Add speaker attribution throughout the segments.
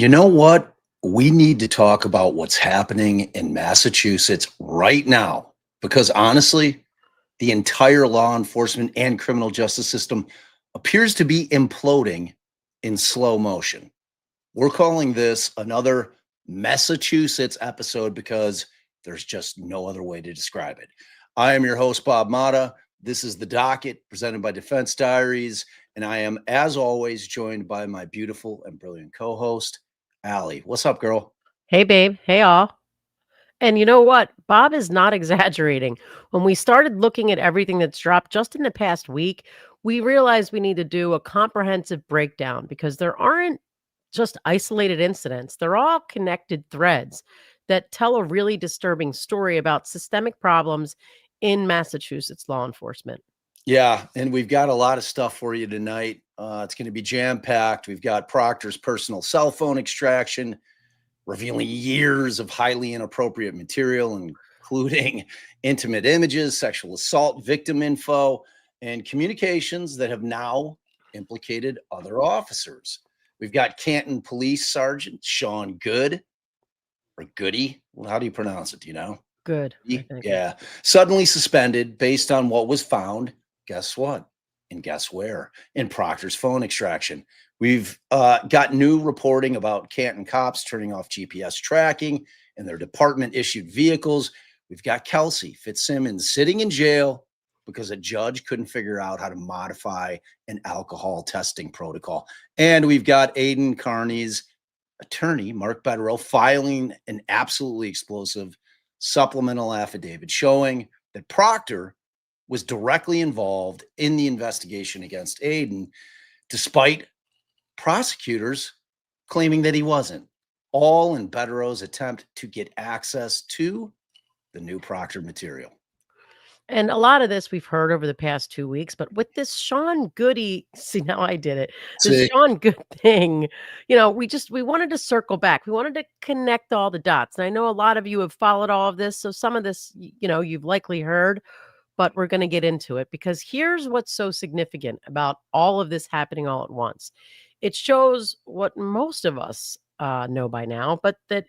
Speaker 1: You know what? We need to talk about what's happening in Massachusetts right now, because honestly, the entire law enforcement and criminal justice system appears to be imploding in slow motion. We're calling this another Massachusetts episode because there's just no other way to describe it. I am your host, Bob Mata. This is The Docket, presented by Defense Diaries, and I am, as always, joined by my beautiful and brilliant co-host, Allie. What's up, girl?
Speaker 2: Hey, babe. Hey, all. And you know what? Bob is not exaggerating. When we started looking at everything that's dropped just in the past week, we realized we need to do a comprehensive breakdown because there aren't just isolated incidents. They're all connected threads that tell a really disturbing story about systemic problems in Massachusetts law enforcement.
Speaker 1: Yeah, and we've got a lot of stuff for you tonight. It's going to be jam-packed. We've got Proctor's personal cell phone extraction, revealing years of highly inappropriate material, including intimate images, sexual assault victim info, and communications that have now implicated other officers. We've got Canton Police Sergeant Sean Good, or Goody. Well, how do you pronounce it? Do you know?
Speaker 2: Good.
Speaker 1: Yeah. Suddenly suspended based on what was found. Guess what? And guess where? In Proctor's phone extraction. We've got new reporting about Canton cops turning off GPS tracking in their department-issued vehicles. We've got Kelsey Fitzsimmons sitting in jail because a judge couldn't figure out how to modify an alcohol testing protocol. And we've got Aidan Carney's attorney, Mark Betterill, filing an absolutely explosive supplemental affidavit showing that Proctor was directly involved in the investigation against Aidan, despite prosecutors claiming that he wasn't, all in Betterill's attempt to get access to the new Proctor material.
Speaker 2: And a lot of this we've heard over the past 2 weeks, but with this Sean Goody, see, now I did it. This Sean Good thing, we wanted to circle back. We wanted to connect all the dots. And I know a lot of you have followed all of this. So some of this, you've likely heard, but we're going to get into it because here's what's so significant about all of this happening all at once. It shows what most of us know by now, but that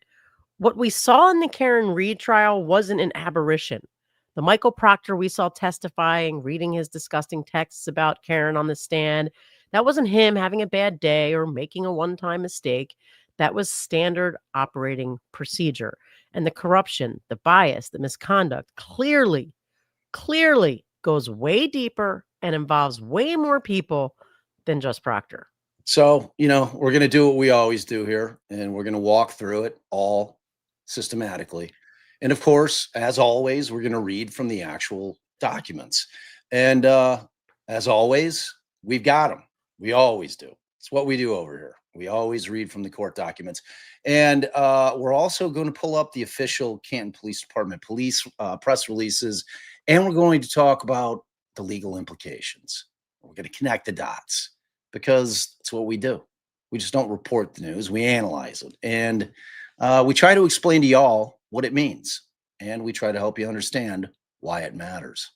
Speaker 2: what we saw in the Karen Reed trial wasn't an aberration. The Michael Proctor we saw testifying, reading his disgusting texts about Karen on the stand, that wasn't him having a bad day or making a one-time mistake. That was standard operating procedure. And the corruption, the bias, the misconduct clearly goes way deeper and involves way more people than just Proctor.
Speaker 1: So, we're going to do what we always do here, and we're going to walk through it all systematically. And of course, as always, we're going to read from the actual documents. And as always, we've got them. We always do. It's what we do over here. We always read from the court documents. And we're also going to pull up the official Canton Police Department press releases. And we're going to talk about the legal implications. We're going to connect the dots because it's what we do. We just don't report the news. We analyze it. And we try to explain to y'all what it means. And we try to help you understand why it matters.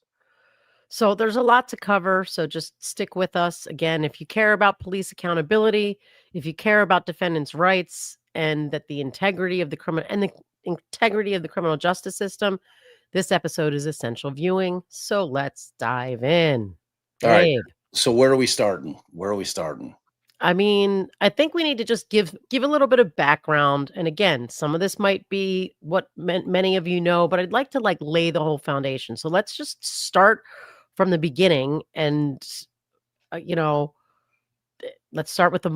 Speaker 2: So there's a lot to cover. So just stick with us. Again, if you care about police accountability, if you care about defendants' rights, and that the integrity of the criminal justice system, this episode is essential viewing. So let's dive in.
Speaker 1: All right.
Speaker 2: Babe.
Speaker 1: So where are we starting? Where are we starting?
Speaker 2: I mean, I think we need to just give a little bit of background. And again, some of this might be what many of you know, but I'd like to like lay the whole foundation. So let's just start from the beginning and let's start with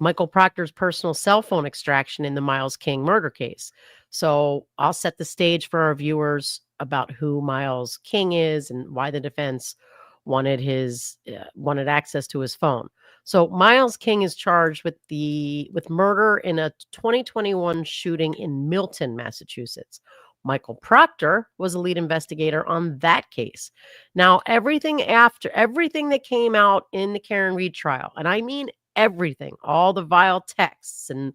Speaker 2: Michael Proctor's personal cell phone extraction in the Myles King murder case. So I'll set the stage for our viewers about who Myles King is and why the defense wanted access to his phone. So Myles King is charged with murder in a 2021 shooting in Milton, Massachusetts. Michael Proctor was a lead investigator on that case. Now, everything that came out in the Karen Reed trial, and I mean everything, all the vile texts and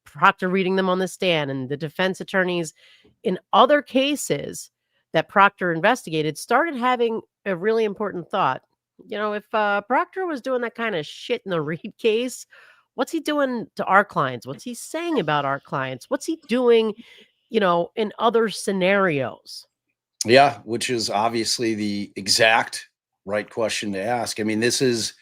Speaker 2: Proctor reading them on the stand and the defense attorneys in other cases that Proctor investigated started having a really important thought. If Proctor was doing that kind of shit in the Reed case, what's he doing to our clients? What's he saying about our clients? What's he doing, in other scenarios?
Speaker 1: Yeah, which is obviously the exact right question to ask. I mean, this is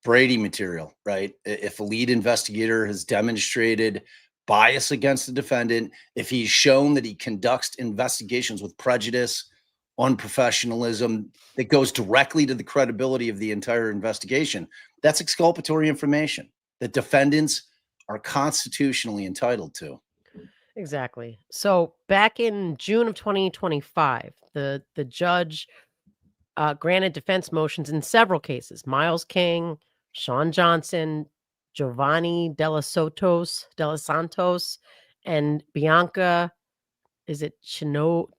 Speaker 1: Brady material, right? If a lead investigator has demonstrated bias against the defendant, if he's shown that he conducts investigations with prejudice, unprofessionalism, that goes directly to the credibility of the entire investigation, that's exculpatory information that defendants are constitutionally entitled to.
Speaker 2: Exactly. So back in June of 2025, the judge granted defense motions in several cases. Myles King, Sean Johnson, Giovanni Della Santos, and Bianca, is it Chinocchio?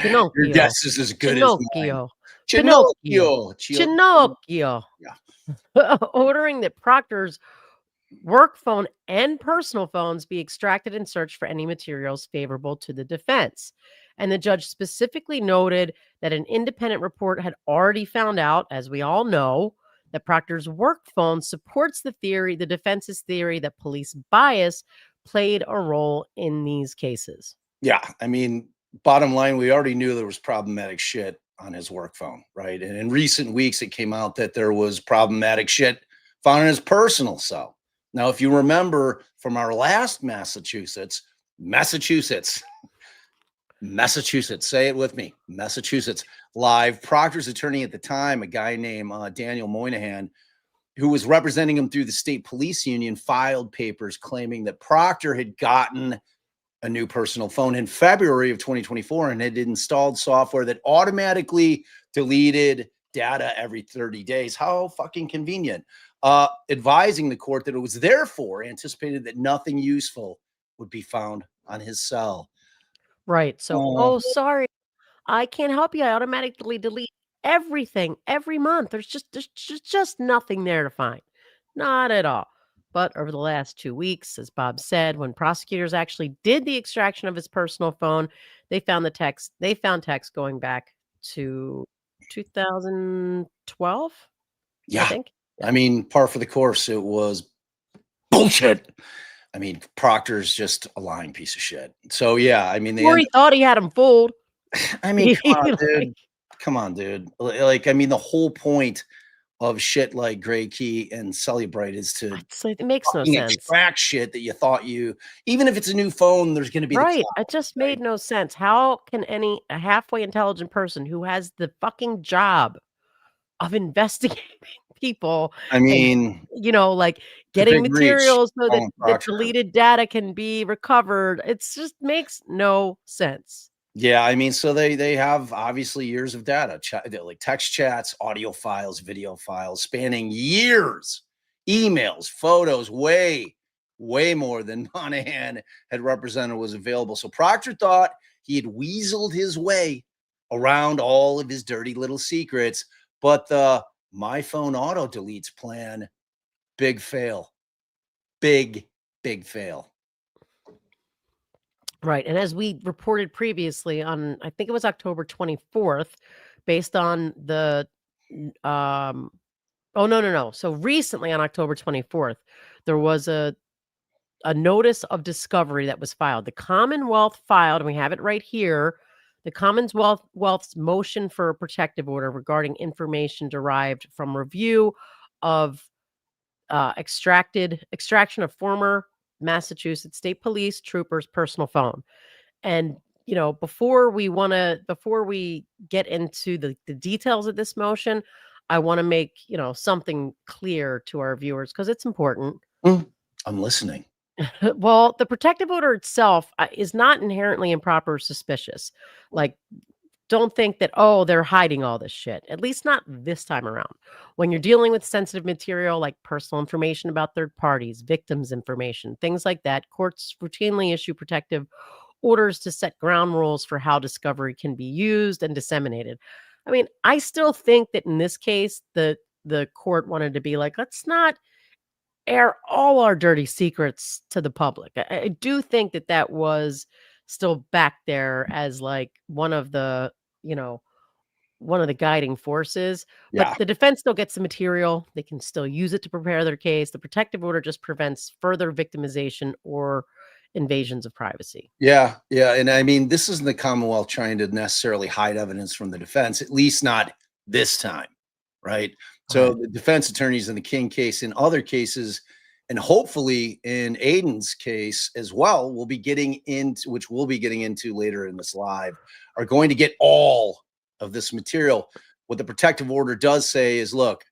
Speaker 1: Your guess is as good as mine.
Speaker 2: Pinocchio.
Speaker 1: Yeah.
Speaker 2: Ordering that Proctor's work phone and personal phones be extracted and searched for any materials favorable to the defense. And the judge specifically noted that an independent report had already found out, as we all know, that Proctor's work phone supports the defense's theory that police bias played a role in these cases.
Speaker 1: Yeah. I mean, bottom line, we already knew there was problematic shit on his work phone, right? And in recent weeks, it came out that there was problematic shit found in his personal cell. Now, if you remember from our last Massachusetts, say it with me, Massachusetts live, Proctor's attorney at the time, a guy named Daniel Moynihan, who was representing him through the state police union, filed papers claiming that Proctor had gotten a new personal phone in February of 2024 and had installed software that automatically deleted data every 30 days. How fucking convenient. Advising the court that it was therefore anticipated that nothing useful would be found on his cell.
Speaker 2: Right. So, sorry, I can't help you. I automatically delete everything every month. There's just nothing there to find. Not at all. But over the last 2 weeks, as Bob said, when prosecutors actually did the extraction of his personal phone, they found text going back to 2012.
Speaker 1: Yeah.
Speaker 2: I think.
Speaker 1: I mean, par for the course, it was bullshit. I mean, Proctor's just a lying piece of shit. So yeah, I mean,
Speaker 2: Or he thought he had him fooled.
Speaker 1: I mean, come on, dude. Like, I mean, the whole point of shit like Gray Key and Celebrate is to
Speaker 2: it makes no sense.
Speaker 1: Extract shit that you thought even if it's a new phone, there's going to be
Speaker 2: right. It just made no sense. How can a halfway intelligent person who has the fucking job of investigating people,
Speaker 1: I mean,
Speaker 2: like getting materials so that deleted data can be recovered, it just makes no sense.
Speaker 1: Yeah, I mean, so they have obviously years of data, like text chats, audio files, video files, spanning years, emails, photos, way more than Moynihan had represented was available. So Proctor thought he had weaseled his way around all of his dirty little secrets, but the My Phone Auto Deletes plan, big fail. Big fail.
Speaker 2: Right. And as we reported previously on, I think it was October 24th, based on the Oh, no, no, no. So recently on October 24th, there was a notice of discovery that was filed. The Commonwealth filed, and we have it right here, the Commonwealth's motion for a protective order regarding information derived from review of extraction of former Massachusetts State Police troopers' personal phone. And before we get into the details of this motion, I want to make something clear to our viewers because it's important.
Speaker 1: I'm listening.
Speaker 2: Well, the protective order itself is not inherently improper or suspicious. Like, don't think that, oh, they're hiding all this shit, at least not this time around. When you're dealing with sensitive material like personal information about third parties, victims' information, things like that, courts routinely issue protective orders to set ground rules for how discovery can be used and disseminated. I mean, I still think that in this case, the court wanted to be like, let's not air all our dirty secrets to the public. I do think that that was still back there as like you know, one of the guiding forces, but
Speaker 1: Yeah.
Speaker 2: the defense still gets the material. They can still use it to prepare their case. The protective order just prevents further victimization or invasions of privacy.
Speaker 1: Yeah. Yeah. And I mean, this isn't the Commonwealth trying to necessarily hide evidence from the defense, at least not this time. Right. So
Speaker 2: Right.
Speaker 1: the defense attorneys in the King case, in other cases, and hopefully in Aiden's case as well, we'll be getting into, which we'll be getting into later in this live, are going to get all of this material. What the protective order does say is, look,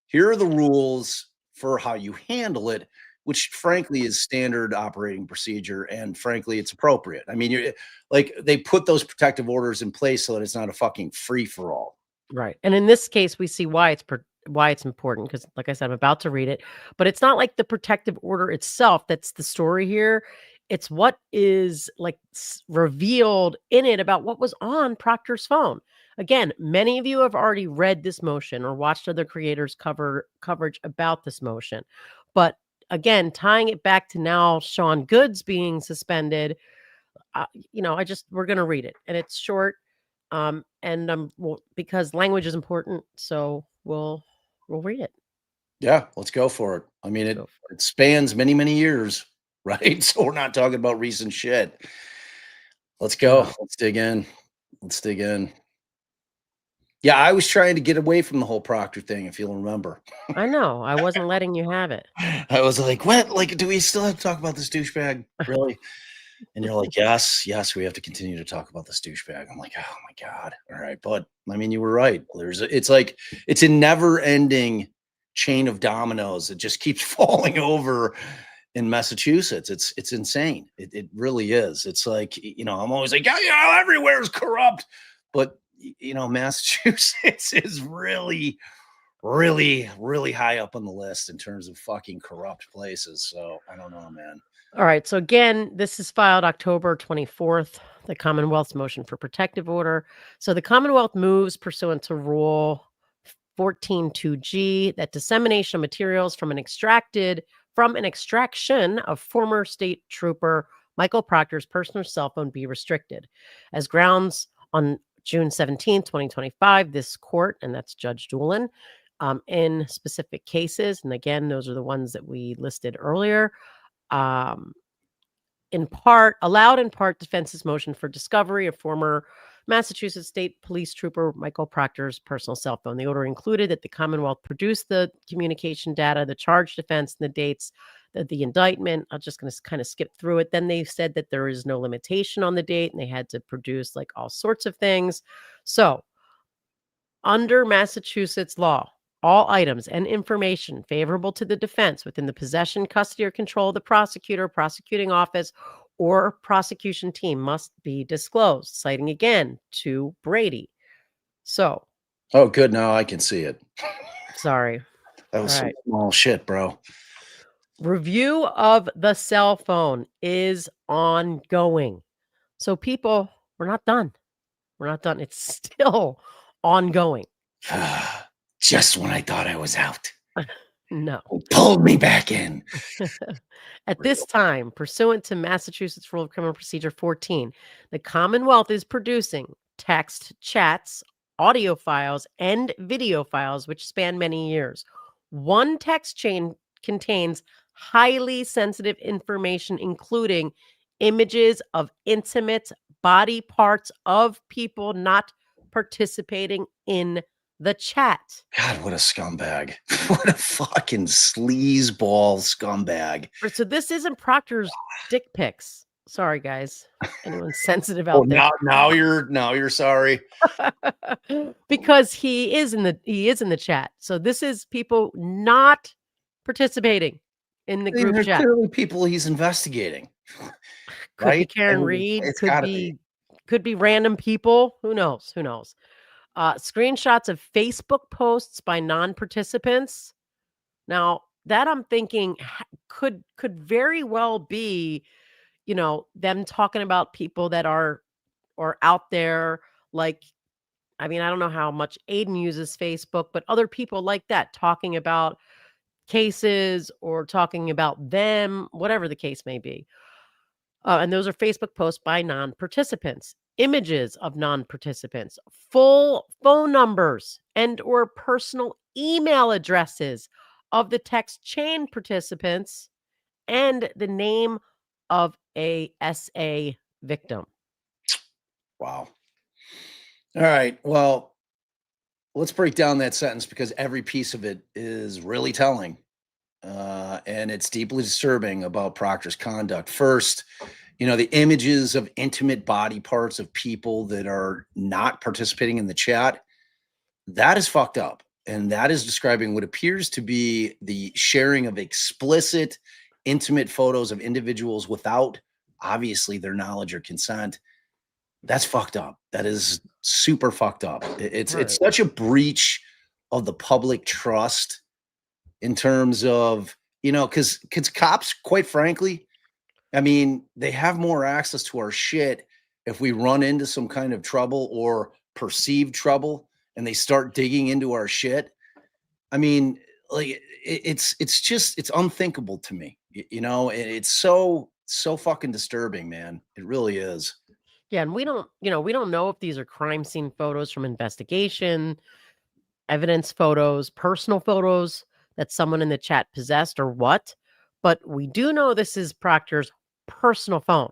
Speaker 1: here are the rules for how you handle it, which frankly is standard operating procedure. And frankly, it's appropriate. I mean, you're like, they put those protective orders in place so that it's not a fucking free for all.
Speaker 2: Right. And in this case, we see why it's important because, like I said, I'm about to read it. But it's not like the protective order itself that's the story here. It's what is like revealed in it about what was on Proctor's phone. Again, many of you have already read this motion or watched other creators coverage about this motion. But again, tying it back to now Sean Goode's being suspended, we're going to read it, and it's short. Because language is important, so we'll read it.
Speaker 1: Yeah, let's go for it. I mean,
Speaker 2: Go for
Speaker 1: it spans many, many years, right? So we're not talking about recent shit. Let's
Speaker 2: it.
Speaker 1: go. Let's dig in. Let's dig in. Yeah, I was trying to get away from the whole Proctor thing, if you'll remember.
Speaker 2: I know. I wasn't letting you have it.
Speaker 1: I was like, what? Like, do we still have to talk about this douchebag? Really? And you're like, yes, yes, we have to continue to talk about this douchebag. I'm like, oh my God. All right. But I mean, you were right. It's like, it's a never ending chain of dominoes that just keeps falling over in Massachusetts. It's insane. It really is. It's like, I'm always like, yeah, everywhere is corrupt. But, Massachusetts is really, really, really high up on the list in terms of fucking corrupt places. So I don't know, man.
Speaker 2: All right. So again, this is filed October 24th, the Commonwealth's motion for protective order. So the Commonwealth moves pursuant to Rule 14.2G that dissemination of materials from an extraction of former state trooper Michael Proctor's personal cell phone be restricted. As grounds on June 17, 2025, this court, and that's Judge Doolin, in specific cases, and again, those are the ones that we listed earlier, allowed in part defense's motion for discovery of former Massachusetts State Police Trooper Michael Proctor's personal cell phone. The order included that the Commonwealth produce the communication data, the charge defense, and the dates of the indictment. I'm just going to kind of skip through it. Then they said that there is no limitation on the date, and they had to produce like all sorts of things. So, under Massachusetts law, all items and information favorable to the defense within the possession, custody, or control of the prosecutor, prosecuting office, or prosecution team must be disclosed, citing again to Brady. So.
Speaker 1: Oh, good. Now I can see it.
Speaker 2: Sorry.
Speaker 1: That was
Speaker 2: All
Speaker 1: some
Speaker 2: right.
Speaker 1: small shit, bro.
Speaker 2: Review of the cell phone is ongoing. So people, we're not done. We're not done. It's still ongoing.
Speaker 1: Just when I thought I was out.
Speaker 2: No.
Speaker 1: Pulled me back in.
Speaker 2: At this time, pursuant to Massachusetts Rule of Criminal Procedure 14, the Commonwealth is producing text, chats, audio files, and video files which span many years, One text chain contains highly sensitive information, including images of intimate body parts of people not participating in the chat.
Speaker 1: God, what a scumbag. What a fucking sleazeball scumbag.
Speaker 2: So this isn't Proctor's dick pics. Sorry, guys. Anyone sensitive
Speaker 1: Oh,
Speaker 2: out there?
Speaker 1: now you're sorry.
Speaker 2: Because he is in the chat. So this is people not participating in the
Speaker 1: I mean,
Speaker 2: group
Speaker 1: they're
Speaker 2: chat.
Speaker 1: clearly people he's investigating.
Speaker 2: Could be
Speaker 1: Right? I
Speaker 2: Karen
Speaker 1: mean,
Speaker 2: Reed,
Speaker 1: it's gotta be.
Speaker 2: could be random people. Who knows? Who knows? Screenshots of Facebook posts by non-participants. Now, that I'm thinking could very well be, them talking about people that are or out there, like, I mean, I don't know how much Aiden uses Facebook, but other people like that talking about cases or talking about them, whatever the case may be. And those are Facebook posts by non-participants, images of non-participants, full phone numbers and or personal email addresses of the text chain participants, and the name of a SA victim.
Speaker 1: Wow. All right. Well, let's break down that sentence because every piece of it is really telling. And it's deeply disturbing about Proctor's conduct. First, the images of intimate body parts of people that are not participating in the chat, that is fucked up. And that is describing what appears to be the sharing of explicit, intimate photos of individuals without obviously their knowledge or consent. That's fucked up. That is super fucked up. It's
Speaker 2: Right.
Speaker 1: such a breach of the public trust in terms of, because cops, quite frankly, I mean, they have more access to our shit if we run into some kind of trouble or perceived trouble and they start digging into our shit. I mean, like it's unthinkable to me. And it's so fucking disturbing, man. It really is.
Speaker 2: Yeah, and we don't know if these are crime scene photos from investigation, evidence photos, personal photos that someone in the chat possessed or what. But we do know this is Proctor's personal phone,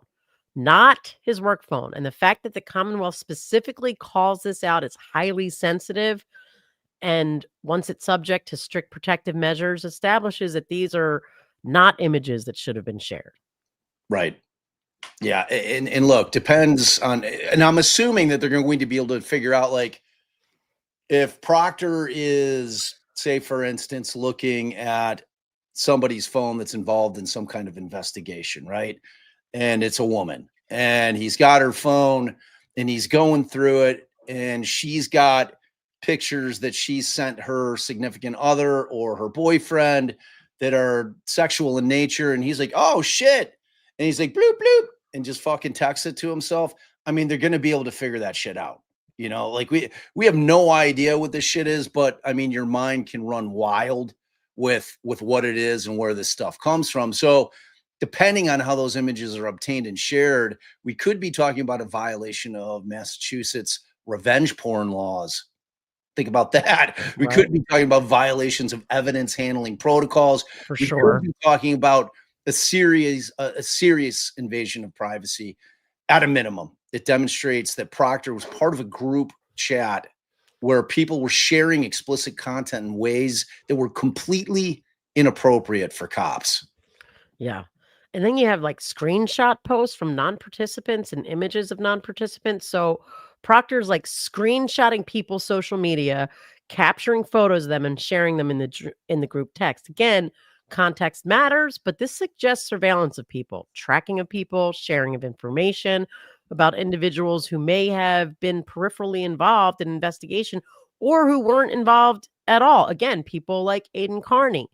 Speaker 2: not his work phone. And the fact that the Commonwealth specifically calls this out is highly sensitive. And once it's subject to strict protective measures, establishes that these are not images that should have been shared.
Speaker 1: Right. Yeah. And look, depends on, and I'm assuming that they're going to be able to figure out, like, if Proctor is, say, for instance, looking at somebody's phone that's involved in some kind of investigation, right? And it's a woman and he's got her phone and he's going through it and she's got pictures that she sent her significant other or her boyfriend that are sexual in nature. And he's like, oh shit. And he's like, bloop, bloop, and just fucking texts it to himself. I mean, they're going to be able to figure that shit out. Like we have no idea what this shit is, but I mean, your mind can run wild with what it is and where this stuff comes from. So depending on how those images are obtained and shared, we could be talking about a violation of Massachusetts revenge porn laws. Think about that. We
Speaker 2: Right.
Speaker 1: could be talking about violations of evidence handling protocols.
Speaker 2: For
Speaker 1: We
Speaker 2: sure.
Speaker 1: could be talking about a serious invasion of privacy. At a minimum, it demonstrates that Proctor was part of a group chat where people were sharing explicit content in ways that were completely inappropriate for cops.
Speaker 2: Yeah. And then you have like screenshot posts from non-participants and images of non-participants. So Proctor's like screenshotting people's social media, capturing photos of them and sharing them in the group text. Again, context matters, but this suggests surveillance of people, tracking of people, sharing of information about individuals who may have been peripherally involved in investigation or who weren't involved at all. Again, people like Aiden Carney,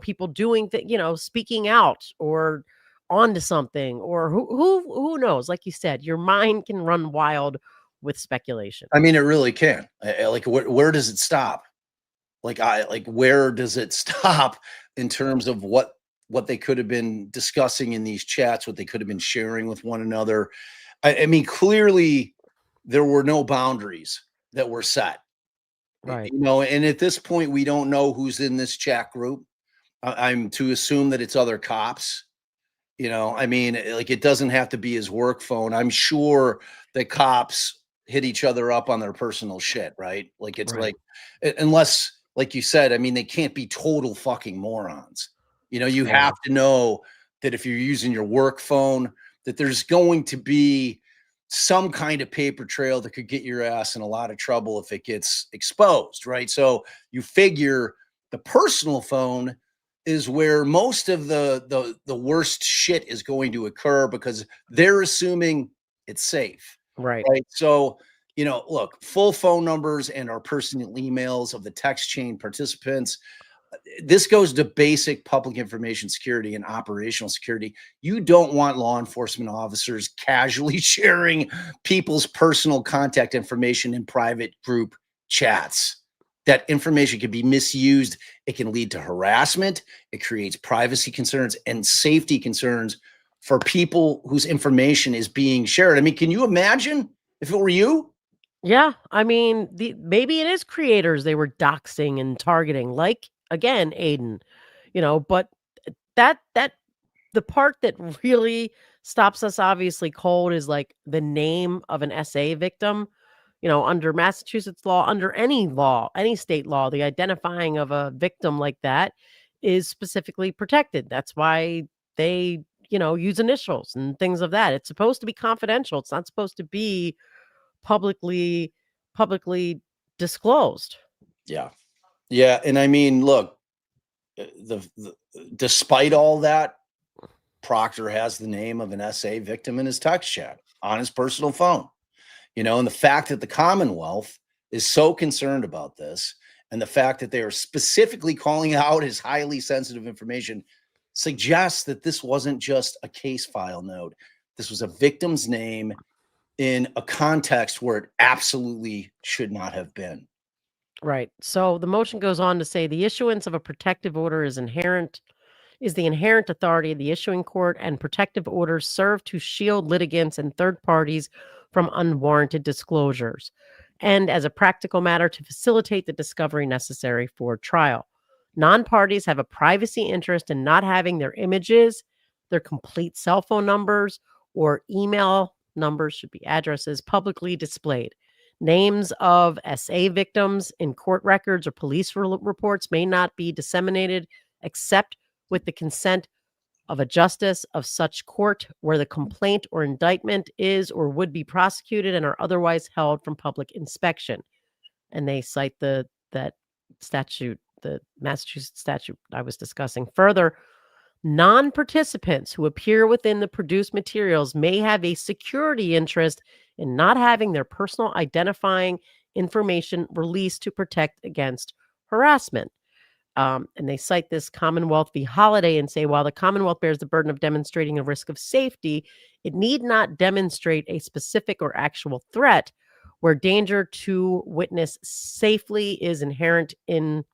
Speaker 2: people doing speaking out or onto something, or who knows. Like you said, your mind can run wild with speculation.
Speaker 1: I mean, it really can. Like, where does it stop? Where does it stop in terms of what they could have been discussing in these chats, what they could have been sharing with one another? I mean, clearly there were no boundaries that were set.
Speaker 2: Right.
Speaker 1: You know, and at this point, we don't know who's in this chat group. I'm to assume that it's other cops. You know, I mean, like it doesn't have to be his work phone. I'm sure that cops hit each other up on their personal shit, right? Like it's
Speaker 2: Right.
Speaker 1: like, unless, like you said, I mean, they can't be total fucking morons. You know, you
Speaker 2: True.
Speaker 1: have to know that if you're using your work phone, that there's going to be some kind of paper trail that could get your ass in a lot of trouble if it gets exposed, right? So you figure the personal phone is where most of the worst shit is going to occur because they're assuming it's safe,
Speaker 2: Right.
Speaker 1: right? So, you know, look, full phone numbers and our personal emails of the text chain participants. This goes to basic public information security and operational security. You don't want law enforcement officers casually sharing people's personal contact information in private group chats. That information can be misused. It can lead to harassment. It creates privacy concerns and safety concerns for people whose information is being shared. I mean, can you imagine if it were you?
Speaker 2: Yeah, I mean, maybe it is creators they were doxing and targeting, like again, Aiden, but that the part that really stops us obviously cold is like the name of an SA victim. Under Massachusetts law, under any law, any state law, the identifying of a victim like that is specifically protected. That's why they, use initials and things of that. It's supposed to be confidential. It's not supposed to be publicly publicly disclosed.
Speaker 1: Yeah. Yeah. And I mean, look, despite all that, Proctor has the name of an SA victim in his text chat on his personal phone. You know, and the fact that the Commonwealth is so concerned about this and the fact that they are specifically calling out his highly sensitive information suggests that this wasn't just a case file note. This was a victim's name in a context where it absolutely should not have been.
Speaker 2: Right. So the motion goes on to say the issuance of a protective order is the inherent authority of the issuing court, and protective orders serve to shield litigants and third parties from unwarranted disclosures, and as a practical matter, to facilitate the discovery necessary for trial. Non-parties have a privacy interest in not having their images, their complete cell phone numbers, or email numbers, should be addresses, publicly displayed. Names of SA victims in court records or police reports may not be disseminated except with the consent of a justice of such court where the complaint or indictment is or would be prosecuted and are otherwise held from public inspection. And they cite that statute, the Massachusetts statute I was discussing. Further, non-participants who appear within the produced materials may have a security interest in not having their personal identifying information released to protect against harassment. And they cite this Commonwealth v. Holiday and say, while the Commonwealth bears the burden of demonstrating a risk of safety, it need not demonstrate a specific or actual threat where danger to witness safely is inherent in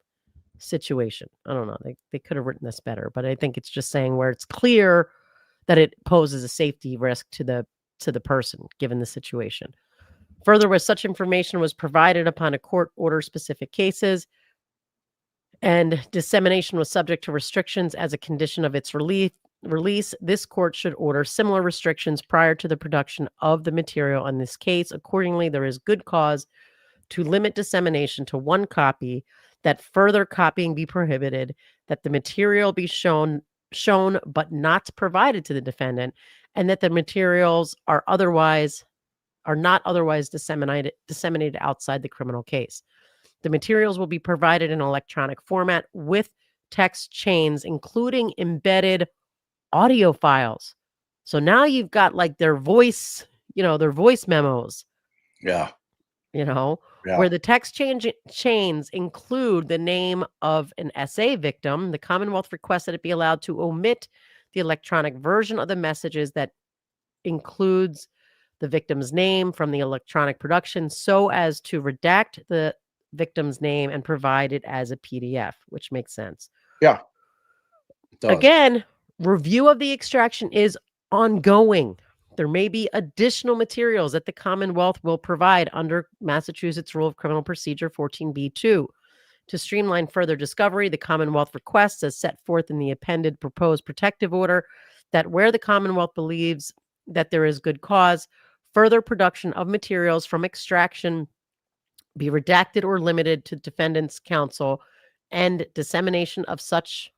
Speaker 2: situation. I don't know. They could have written this better, but I think it's just saying where it's clear that it poses a safety risk to the person given the situation. Further, where such information was provided upon a court order specific cases, and dissemination was subject to restrictions as a condition of its release, this court should order similar restrictions prior to the production of the material in this case. Accordingly, there is good cause to limit dissemination to one copy, that further copying be prohibited, that the material be shown but not provided to the defendant, and that the materials are not otherwise disseminated outside the criminal case. The materials will be provided in electronic format with text chains, including embedded audio files. So now you've got like their voice memos.
Speaker 1: Yeah. Yeah.
Speaker 2: Where the text chains include the name of an SA victim. The Commonwealth requests that it be allowed to omit the electronic version of the messages that includes the victim's name from the electronic production so as to redact the victim's name and provide it as a PDF, which makes sense.
Speaker 1: Yeah.
Speaker 2: Again, review of the extraction is ongoing. there may be additional materials that the Commonwealth will provide under Massachusetts Rule of Criminal Procedure 14b2. To streamline further discovery, the Commonwealth requests, as set forth in the appended proposed protective order, that where the Commonwealth believes that there is good cause, further production of materials from extraction be redacted or limited to defendant's counsel, and dissemination of such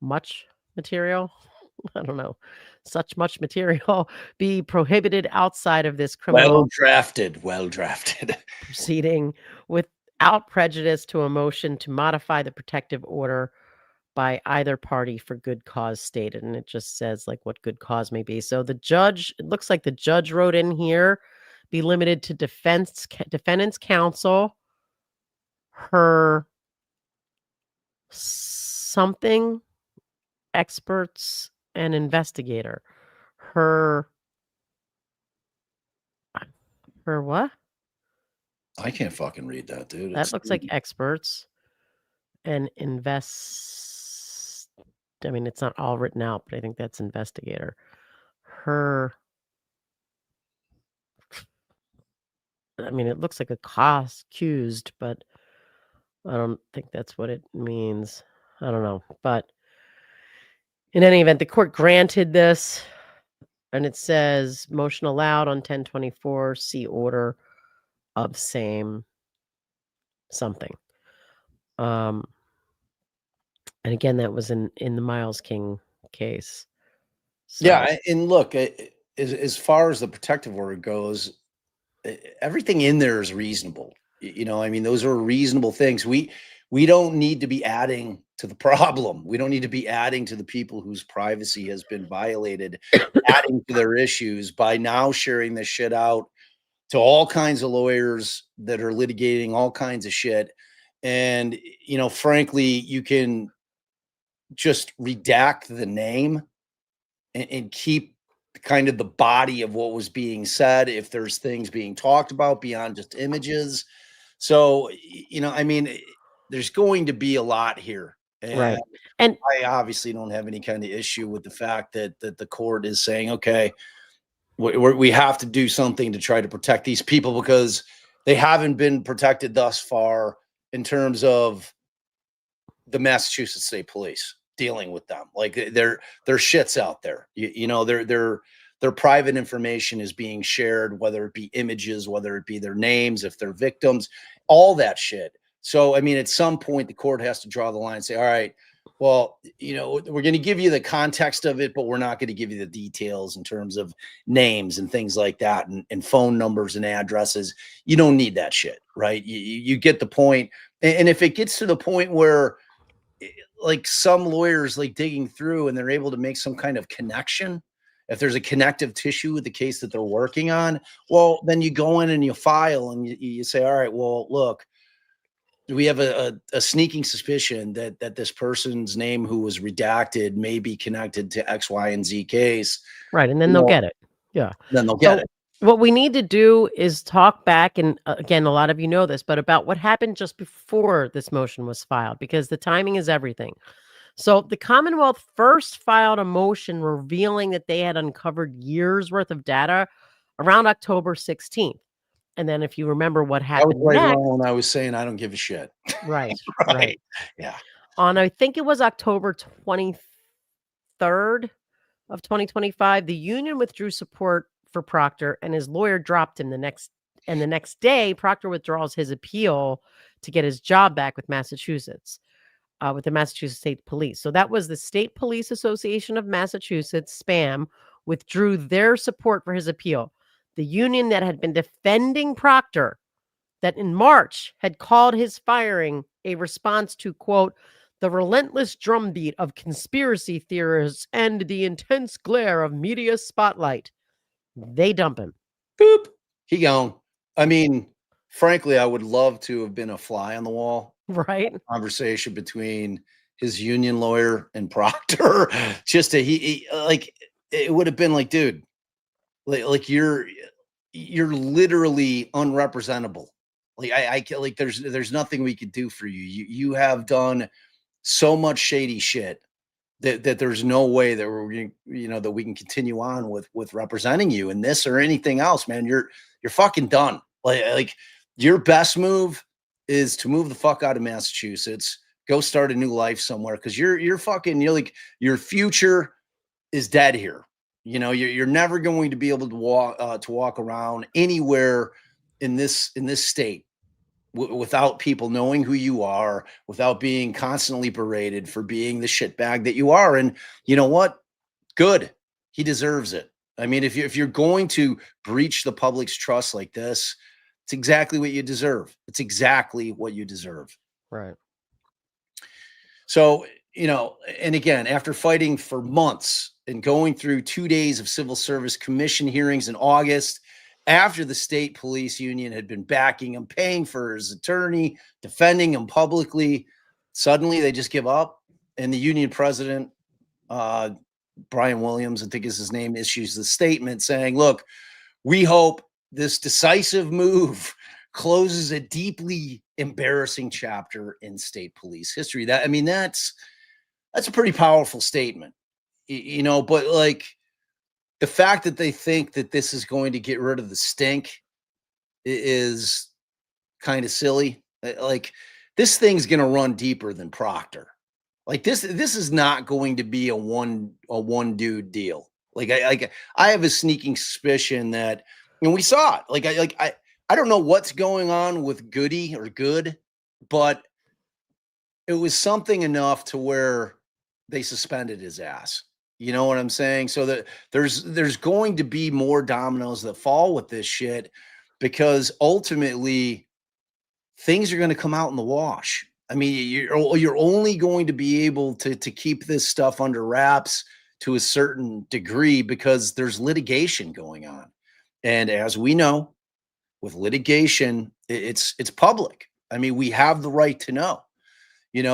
Speaker 2: much material, I don't know, such much material be prohibited outside of this criminal
Speaker 1: Well drafted.
Speaker 2: proceeding without prejudice to a motion to modify the protective order by either party for good cause stated. And it just says like what good cause may be. So the judge, it looks like the judge wrote in here, be limited to defendant's counsel, her something experts and investigator, her what?
Speaker 1: I can't fucking read that, dude.
Speaker 2: That looks like experts and I mean, it's not all written out, but I think that's investigator. Her, I mean, it looks like a accused, but I don't think that's what it means. I don't know. But in any event, the court granted this, and it says motion allowed on 1024, see order of same something. And again, that was in the Myles King case. So,
Speaker 1: yeah, and look, as far as the protective order goes, everything in there is reasonable. You know, I mean, those are reasonable things. We don't need to be adding to the problem. We don't need to be adding to the people whose privacy has been violated, adding to their issues by now sharing this shit out to all kinds of lawyers that are litigating all kinds of shit. And, you know, frankly, you can just redact the name and keep kind of the body of what was being said if there's things being talked about beyond just images. So, you know, I mean, there's going to be a lot here.
Speaker 2: right. And
Speaker 1: I obviously don't have any kind of issue with the fact that the court is saying, okay, we have to do something to try to protect these people because they haven't been protected thus far in terms of the Massachusetts State Police dealing with them. Like their shit's out there. You know, their private information is being shared, whether it be images, whether it be their names, if they're victims, all that shit. So, I mean, at some point, the court has to draw the line and say, all right, well, you know, we're going to give you the context of it, but we're not going to give you the details in terms of names and things like that and phone numbers and addresses. You don't need that shit, right? You get the point. And if it gets to the point where like some lawyers like digging through and they're able to make some kind of connection, if there's a connective tissue with the case that they're working on, well, then you go in and you file and you say, all right, well, look, we have a sneaking suspicion that this person's name who was redacted may be connected to X, Y, and Z case.
Speaker 2: right. And then they'll get it. Yeah.
Speaker 1: Then they'll get it.
Speaker 2: What we need to do is talk back, and again, a lot of you know this, but about what happened just before this motion was filed, because the timing is everything. So the Commonwealth first filed a motion revealing that they had uncovered years worth of data around October 16th. And then if you remember what happened next,
Speaker 1: when I was saying I don't give a shit.
Speaker 2: Right.
Speaker 1: Right. Yeah.
Speaker 2: On, I think it was October 23rd of 2025, the union withdrew support for Proctor and his lawyer dropped him the next day. Proctor withdraws his appeal to get his job back with Massachusetts, with the Massachusetts State Police. So that was the State Police Association of Massachusetts, SPAM, withdrew their support for his appeal. The union that had been defending Proctor, that in March had called his firing a response to, quote, the relentless drumbeat of conspiracy theorists and the intense glare of media spotlight. They dump him.
Speaker 1: Boop. He gone. I mean, frankly, I would love to have been a fly on the wall.
Speaker 2: Right.
Speaker 1: Conversation between his union lawyer and Proctor. Just he like it would have been like, dude, like you're literally unrepresentable. Like I like there's nothing we could do for you. You have done so much shady shit that there's no way that that we can continue on with representing you in this or anything else, man. You're fucking done. Like your best move is to move the fuck out of Massachusetts, go start a new life somewhere, because you're like, your future is dead here. You're never going to be able to walk around anywhere in this state without people knowing who you are, without being constantly berated for being the shitbag that you are. And you know what? Good. He deserves it. I mean, if you're going to breach the public's trust like this, it's exactly what you deserve. It's exactly what you deserve.
Speaker 2: Right.
Speaker 1: So, and again, after fighting for months and going through 2 days of civil service commission hearings in August, after the state police union had been backing him, paying for his attorney, defending him publicly, suddenly they just give up. And the union president, Brian Williams, I think is his name, issues the statement saying, look, we hope this decisive move closes a deeply embarrassing chapter in state police history. That's a pretty powerful statement, but like, the fact that they think that this is going to get rid of the stink is kind of silly. Like, this thing's going to run deeper than Proctor. Like, this is not going to be a one dude deal. Like, I have a sneaking suspicion that, and we saw it. I don't know what's going on with Goody or Good, but it was something enough to where they suspended his ass. You know what I'm saying? So that there's going to be more dominoes that fall with this shit, because ultimately things are going to come out in the wash. I mean, you're only going to be able to keep this stuff under wraps to a certain degree because there's litigation going on. And as we know, with litigation, it's public. I mean, we have the right to know.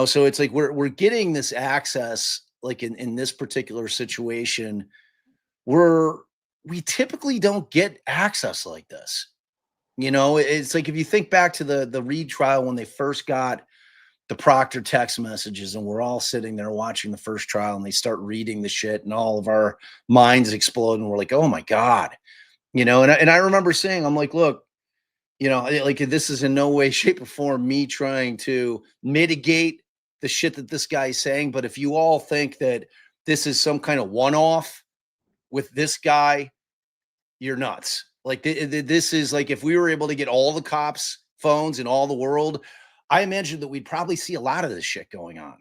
Speaker 1: So it's like we're getting this access, like in this particular situation, we typically don't get access like this. It's like, if you think back to the Reed trial, when they first got the Proctor text messages, and we're all sitting there watching the first trial, and they start reading the shit, and all of our minds explode, and we're like, oh my God. And I remember saying, I'm like, look, like, this is in no way, shape, or form me trying to mitigate the shit that this guy's saying. But if you all think that this is some kind of one-off with this guy, you're nuts. Like, this is like, if we were able to get all the cops' phones in all the world, I imagine that we'd probably see a lot of this shit going on.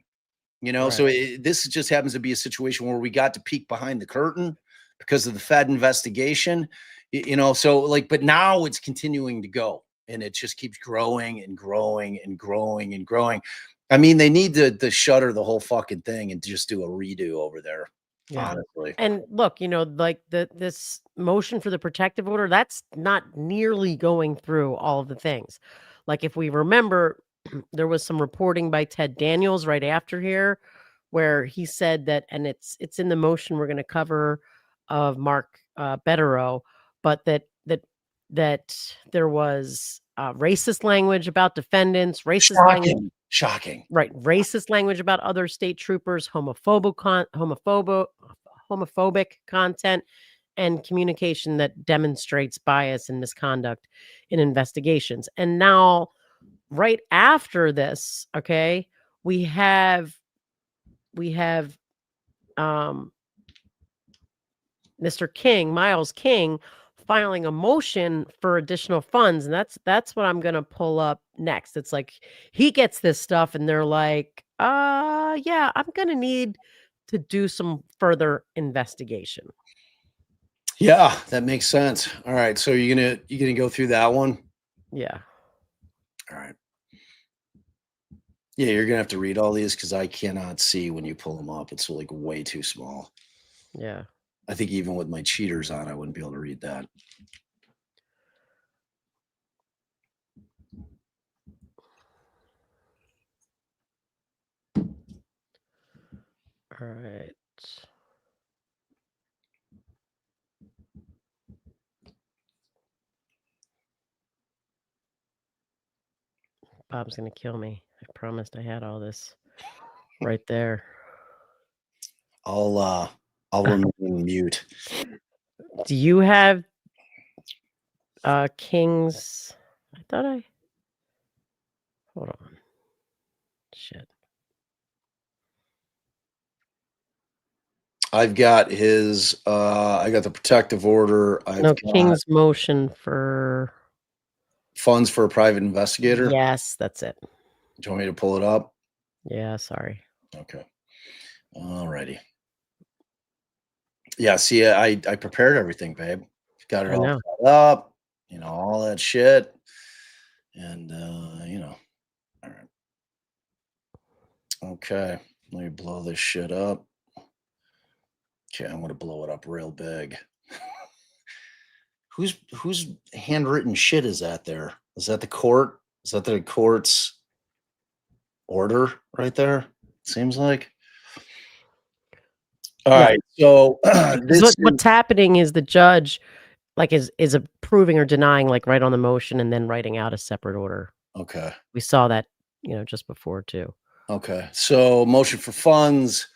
Speaker 2: Right.
Speaker 1: So this just happens to be a situation where we got to peek behind the curtain because of the Fed investigation. So like, but now it's continuing to go, and it just keeps growing and growing and growing and growing. I mean, they need to shutter the whole fucking thing and just do a redo over there.
Speaker 2: Yeah.
Speaker 1: Honestly.
Speaker 2: And look, like this motion for the protective order, that's not nearly going through all of the things. Like, if we remember, there was some reporting by Ted Daniels right after here, where he said that, and it's in the motion we're going to cover of Mark Betterow, but that there was racist language about defendants, racist language.
Speaker 1: Shocking.
Speaker 2: Right, racist language about other state troopers, homophobic content, and communication that demonstrates bias and misconduct in investigations. And now, right after this, okay, we have Mr. King, Myles King, filing a motion for additional funds, and that's what I'm gonna pull up next. It's like, he gets this stuff, and they're like, yeah, I'm gonna need to do some further investigation."
Speaker 1: Yeah, that makes sense. All right, so you're gonna go through that one.
Speaker 2: Yeah.
Speaker 1: All right. Yeah, you're gonna have to read all these because I cannot see when you pull them up. It's like way too small.
Speaker 2: Yeah.
Speaker 1: I think even with my cheaters on, I wouldn't be able to read that.
Speaker 2: All right. Bob's gonna kill me. I promised I had all this right there.
Speaker 1: I'll remain mute.
Speaker 2: Do you have King's? I thought I hold on. Shit.
Speaker 1: I've got his I got the protective order. I've
Speaker 2: No,
Speaker 1: got
Speaker 2: King's motion for
Speaker 1: funds for a private investigator.
Speaker 2: yes, that's it.
Speaker 1: Do you want me to pull it up?
Speaker 2: Yeah, sorry.
Speaker 1: Okay. All righty. Yeah, see, I prepared everything, babe. Got it
Speaker 2: I
Speaker 1: all
Speaker 2: know.
Speaker 1: set up, all that shit. And all right. Okay. Let me blow this shit up. Okay, I'm gonna blow it up real big. Whose handwritten shit is that there? Is that the court? Is that the court's order right there? Seems like. All
Speaker 2: Yeah.
Speaker 1: right. So
Speaker 2: Because what's happening is the judge, like, is approving or denying, like, right on the motion and then writing out a separate order.
Speaker 1: Okay.
Speaker 2: We saw that, just before too.
Speaker 1: Okay. So motion for funds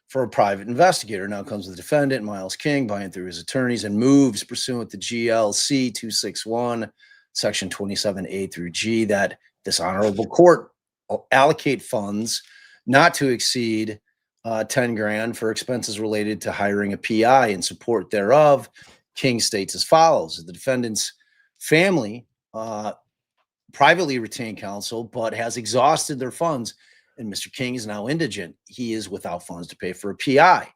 Speaker 1: for a private investigator now comes the defendant, Myles King, by and through his attorneys, and moves pursuant to GLC 261, section 27A through G, that this honorable court will allocate funds not to exceed 10 grand for expenses related to hiring a PI. In support thereof, King states as follows: the defendant's family privately retained counsel, but has exhausted their funds, and Mr. King is now indigent. He is without funds to pay for a PI.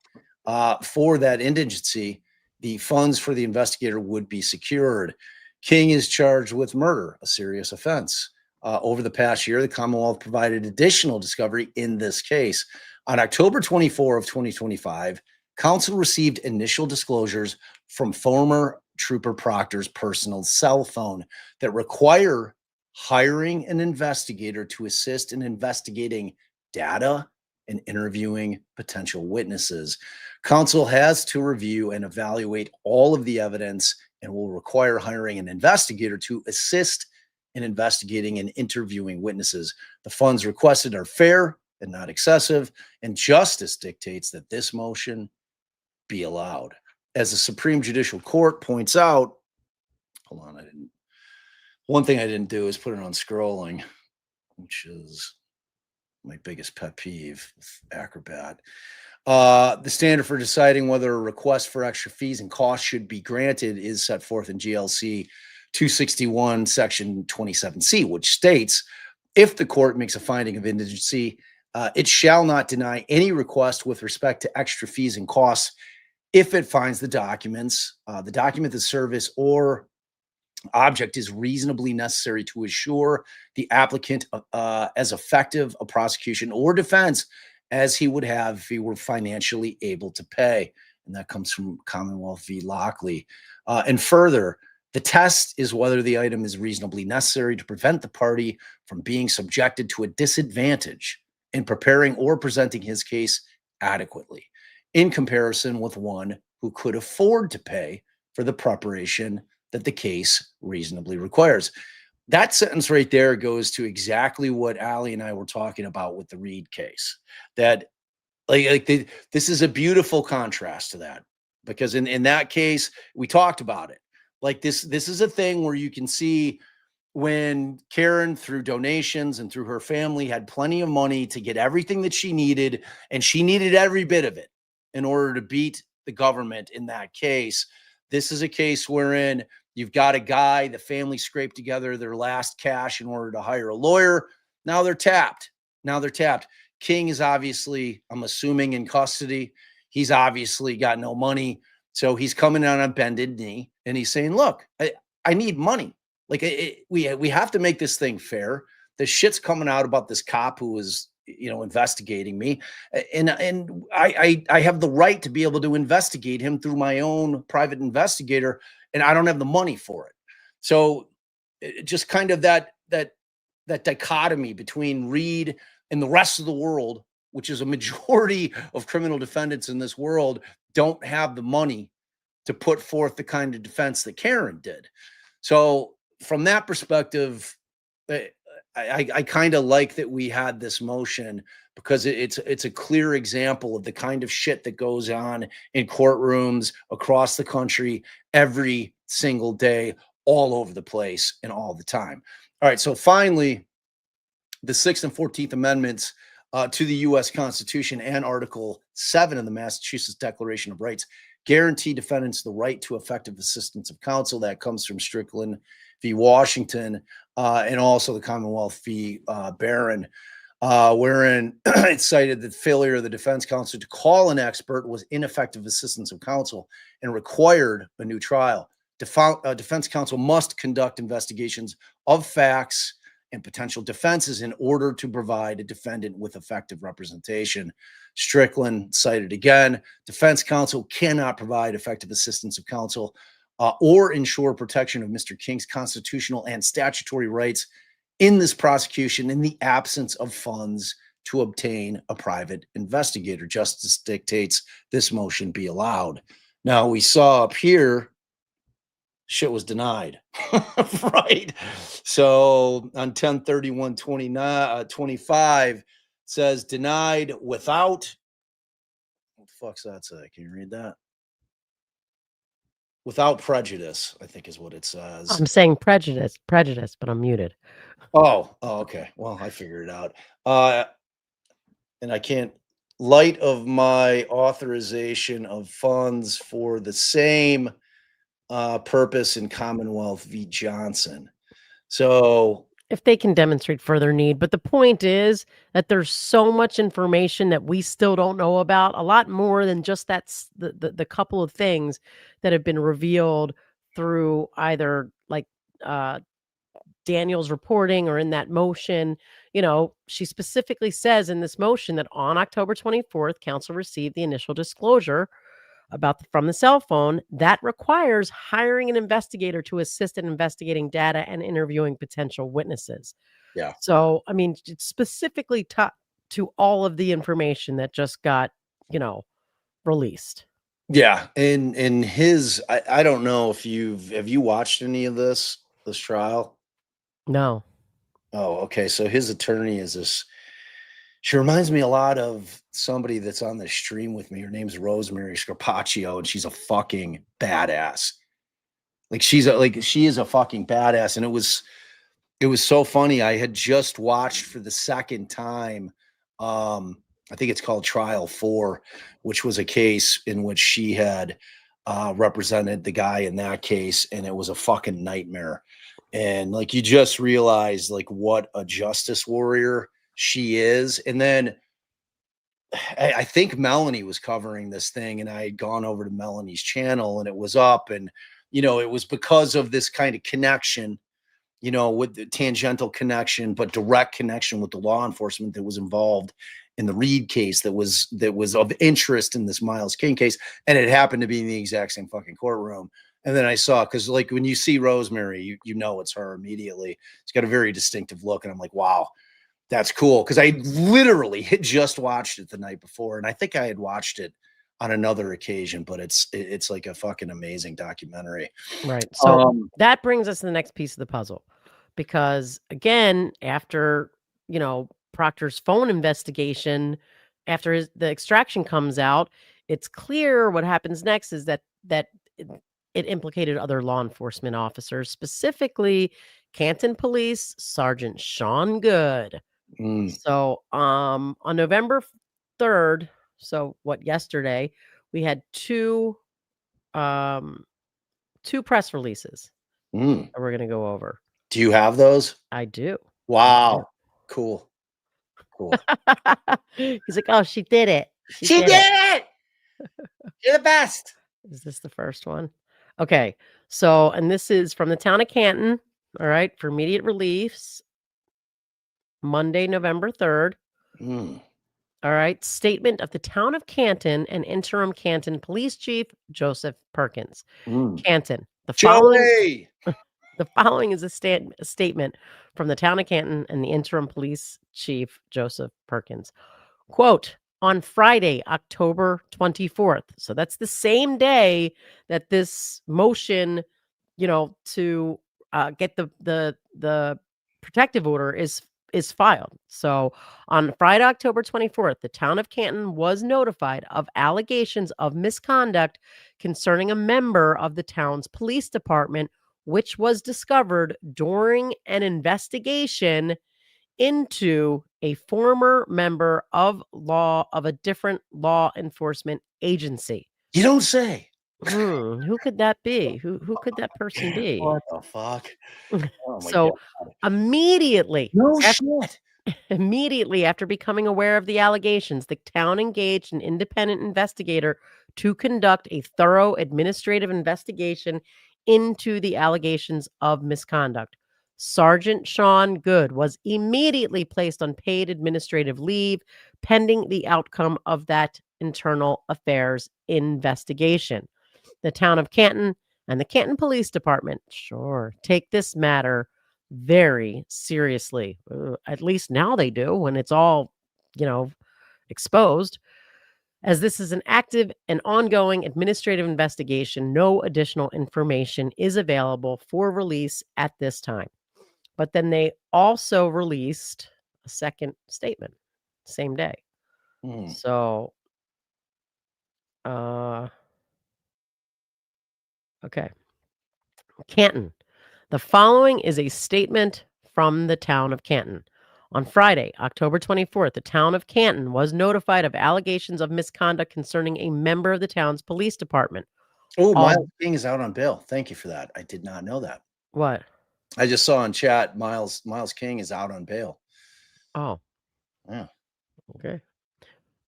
Speaker 1: For that indigency, the funds for the investigator would be secured. King is charged with murder, a serious offense. Over the past year, the Commonwealth provided additional discovery in this case. On October 24 of 2025, counsel received initial disclosures from former Trooper Proctor's personal cell phone that require hiring an investigator to assist in investigating data and interviewing potential witnesses. Counsel has to review and evaluate all of the evidence and will require hiring an investigator to assist in investigating and interviewing witnesses. The funds requested are fair and not excessive, and justice dictates that this motion be allowed. As the Supreme Judicial Court points out, hold on, one thing I didn't do is put it on scrolling, which is my biggest pet peeve with Acrobat. The standard for deciding whether a request for extra fees and costs should be granted is set forth in GLC 261, section 27C, which states, if the court makes a finding of indigency, it shall not deny any request with respect to extra fees and costs if it finds the document, the service, or object is reasonably necessary to assure the applicant as effective a prosecution or defense as he would have if he were financially able to pay. And that comes from Commonwealth v. Lockley. And further, the test is whether the item is reasonably necessary to prevent the party from being subjected to a disadvantage in preparing or presenting his case adequately, in comparison with one who could afford to pay for the preparation that the case reasonably requires. That sentence right there goes to exactly what Allie and I were talking about with the Reed case. That this is a beautiful contrast to that, because in that case, we talked about it. Like this is a thing where you can see when Karen, through donations and through her family, had plenty of money to get everything that she needed, and she needed every bit of it in order to beat the government in that case. This is a case wherein you've got a guy, the family scraped together their last cash in order to hire a lawyer. Now they're tapped. King is obviously, I'm assuming, in custody. He's obviously got no money. So he's coming on a bended knee and he's saying, look, I need money. Like we have to make this thing fair. The shit's coming out about this cop who was, investigating me. And I have the right to be able to investigate him through my own private investigator, and I don't have the money for it. So just kind of that dichotomy between Reed and the rest of the world, which is a majority of criminal defendants in this world, don't have the money to put forth the kind of defense that Karen did. So from that perspective, I kind of like that we had this motion because it's a clear example of the kind of shit that goes on in courtrooms across the country every single day, all over the place and all the time. All right, so finally, the 6th and 14th Amendments to the U.S. Constitution and Article 7 of the Massachusetts Declaration of Rights guarantee defendants the right to effective assistance of counsel. That comes from Strickland v. Washington and also the Commonwealth v. Barron, wherein it cited that failure of the defense counsel to call an expert was ineffective assistance of counsel and required a new trial. Defense counsel must conduct investigations of facts and potential defenses in order to provide a defendant with effective representation. Strickland cited again, defense counsel cannot provide effective assistance of counsel or ensure protection of Mr. King's constitutional and statutory rights in this prosecution in the absence of funds to obtain a private investigator. Justice dictates this motion be allowed. Now, we saw up here, shit was denied, right? So on 10/31/25 says denied without, what the fuck's that say? Can you read that? Without prejudice, I think is what it says.
Speaker 2: I'm saying prejudice, but I'm muted.
Speaker 1: Oh, okay. Well, I figured it out. And I can't, light of my authorization of funds for the same purpose in Commonwealth v. Johnson. So
Speaker 2: if they can demonstrate further need. But the point is that there's so much information that we still don't know about, a lot more than just that's the couple of things that have been revealed through either like Daniel's reporting or in that motion. You know, she specifically says in this motion that on October 24th, counsel received the initial disclosure from the cell phone that requires hiring an investigator to assist in investigating data and interviewing potential witnesses.
Speaker 1: Yeah.
Speaker 2: So, I mean, it's specifically to all of the information that just got, released.
Speaker 1: Yeah. And his, I don't know if have you watched any of this trial?
Speaker 2: No.
Speaker 1: Oh, okay. So his attorney is this, she reminds me a lot of somebody that's on the stream with me. Her name's Rosemary Scarpaccio, and she's a fucking badass. Like she is a fucking badass. And it was so funny. I had just watched for the second time. I think it's called Trial 4, which was a case in which she had represented the guy in that case, and it was a fucking nightmare. And like you just realize like what a justice warrior she is. And then I think Melanie was covering this thing, and I had gone over to Melanie's channel and it was up, and it was because of this kind of connection, with the tangential connection but direct connection with the law enforcement that was involved in the Reed case that was of interest in this Myles King case, and it happened to be in the exact same fucking courtroom. And then I saw, because like when you see Rosemary, you know it's her immediately. She's got a very distinctive look, and I'm like, wow, that's cool. Because I literally had just watched it the night before, and I think I had watched it on another occasion, but it's like a fucking amazing documentary.
Speaker 2: Right. So that brings us to the next piece of the puzzle, because again, after Proctor's phone investigation, after the extraction comes out, it's clear what happens next is that it implicated other law enforcement officers, specifically Canton Police Sergeant Sean Good. So on November 3rd, so yesterday, we had two press releases that we're going to go over.
Speaker 1: Do you have those?
Speaker 2: I do.
Speaker 1: Wow. Cool.
Speaker 2: He's like, oh, she did it.
Speaker 1: She did it. You're the best.
Speaker 2: Is this the first one? Okay. So, and this is from the town of Canton. All right. For immediate release, Monday, November 3rd. All right. Statement of the town of Canton and interim Canton Police Chief Joseph Perkins. Canton. The following is a statement from the town of Canton and the interim police chief Joseph Perkins. Quote, on Friday, October 24th. So that's the same day that this motion, to get the protective order is filed. So on Friday, October 24th, the town of Canton was notified of allegations of misconduct concerning a member of the town's police department, which was discovered during an investigation into a former member of a different law enforcement agency.
Speaker 1: You don't say.
Speaker 2: Who could that be? Who could that person be?
Speaker 1: What the fuck? Oh my
Speaker 2: So
Speaker 1: God.
Speaker 2: immediately,
Speaker 1: No shit.
Speaker 2: immediately after becoming aware of the allegations, the town engaged an independent investigator to conduct a thorough administrative investigation into the allegations of misconduct. Sergeant Sean Good was immediately placed on paid administrative leave pending the outcome of that internal affairs investigation. The town of Canton and the Canton Police Department, take this matter very seriously. At least now they do, when it's all, exposed. As this is an active and ongoing administrative investigation, no additional information is available for release at this time. But then they also released a second statement same day. So, okay. Canton. The following is a statement from the town of Canton. On Friday, October 24th, the town of Canton was notified of allegations of misconduct concerning a member of the town's police department.
Speaker 1: Oh, Myles King is out on bail. Thank you for that. I did not know that.
Speaker 2: What?
Speaker 1: I just saw in chat Myles King is out on bail.
Speaker 2: Oh.
Speaker 1: Yeah.
Speaker 2: Okay.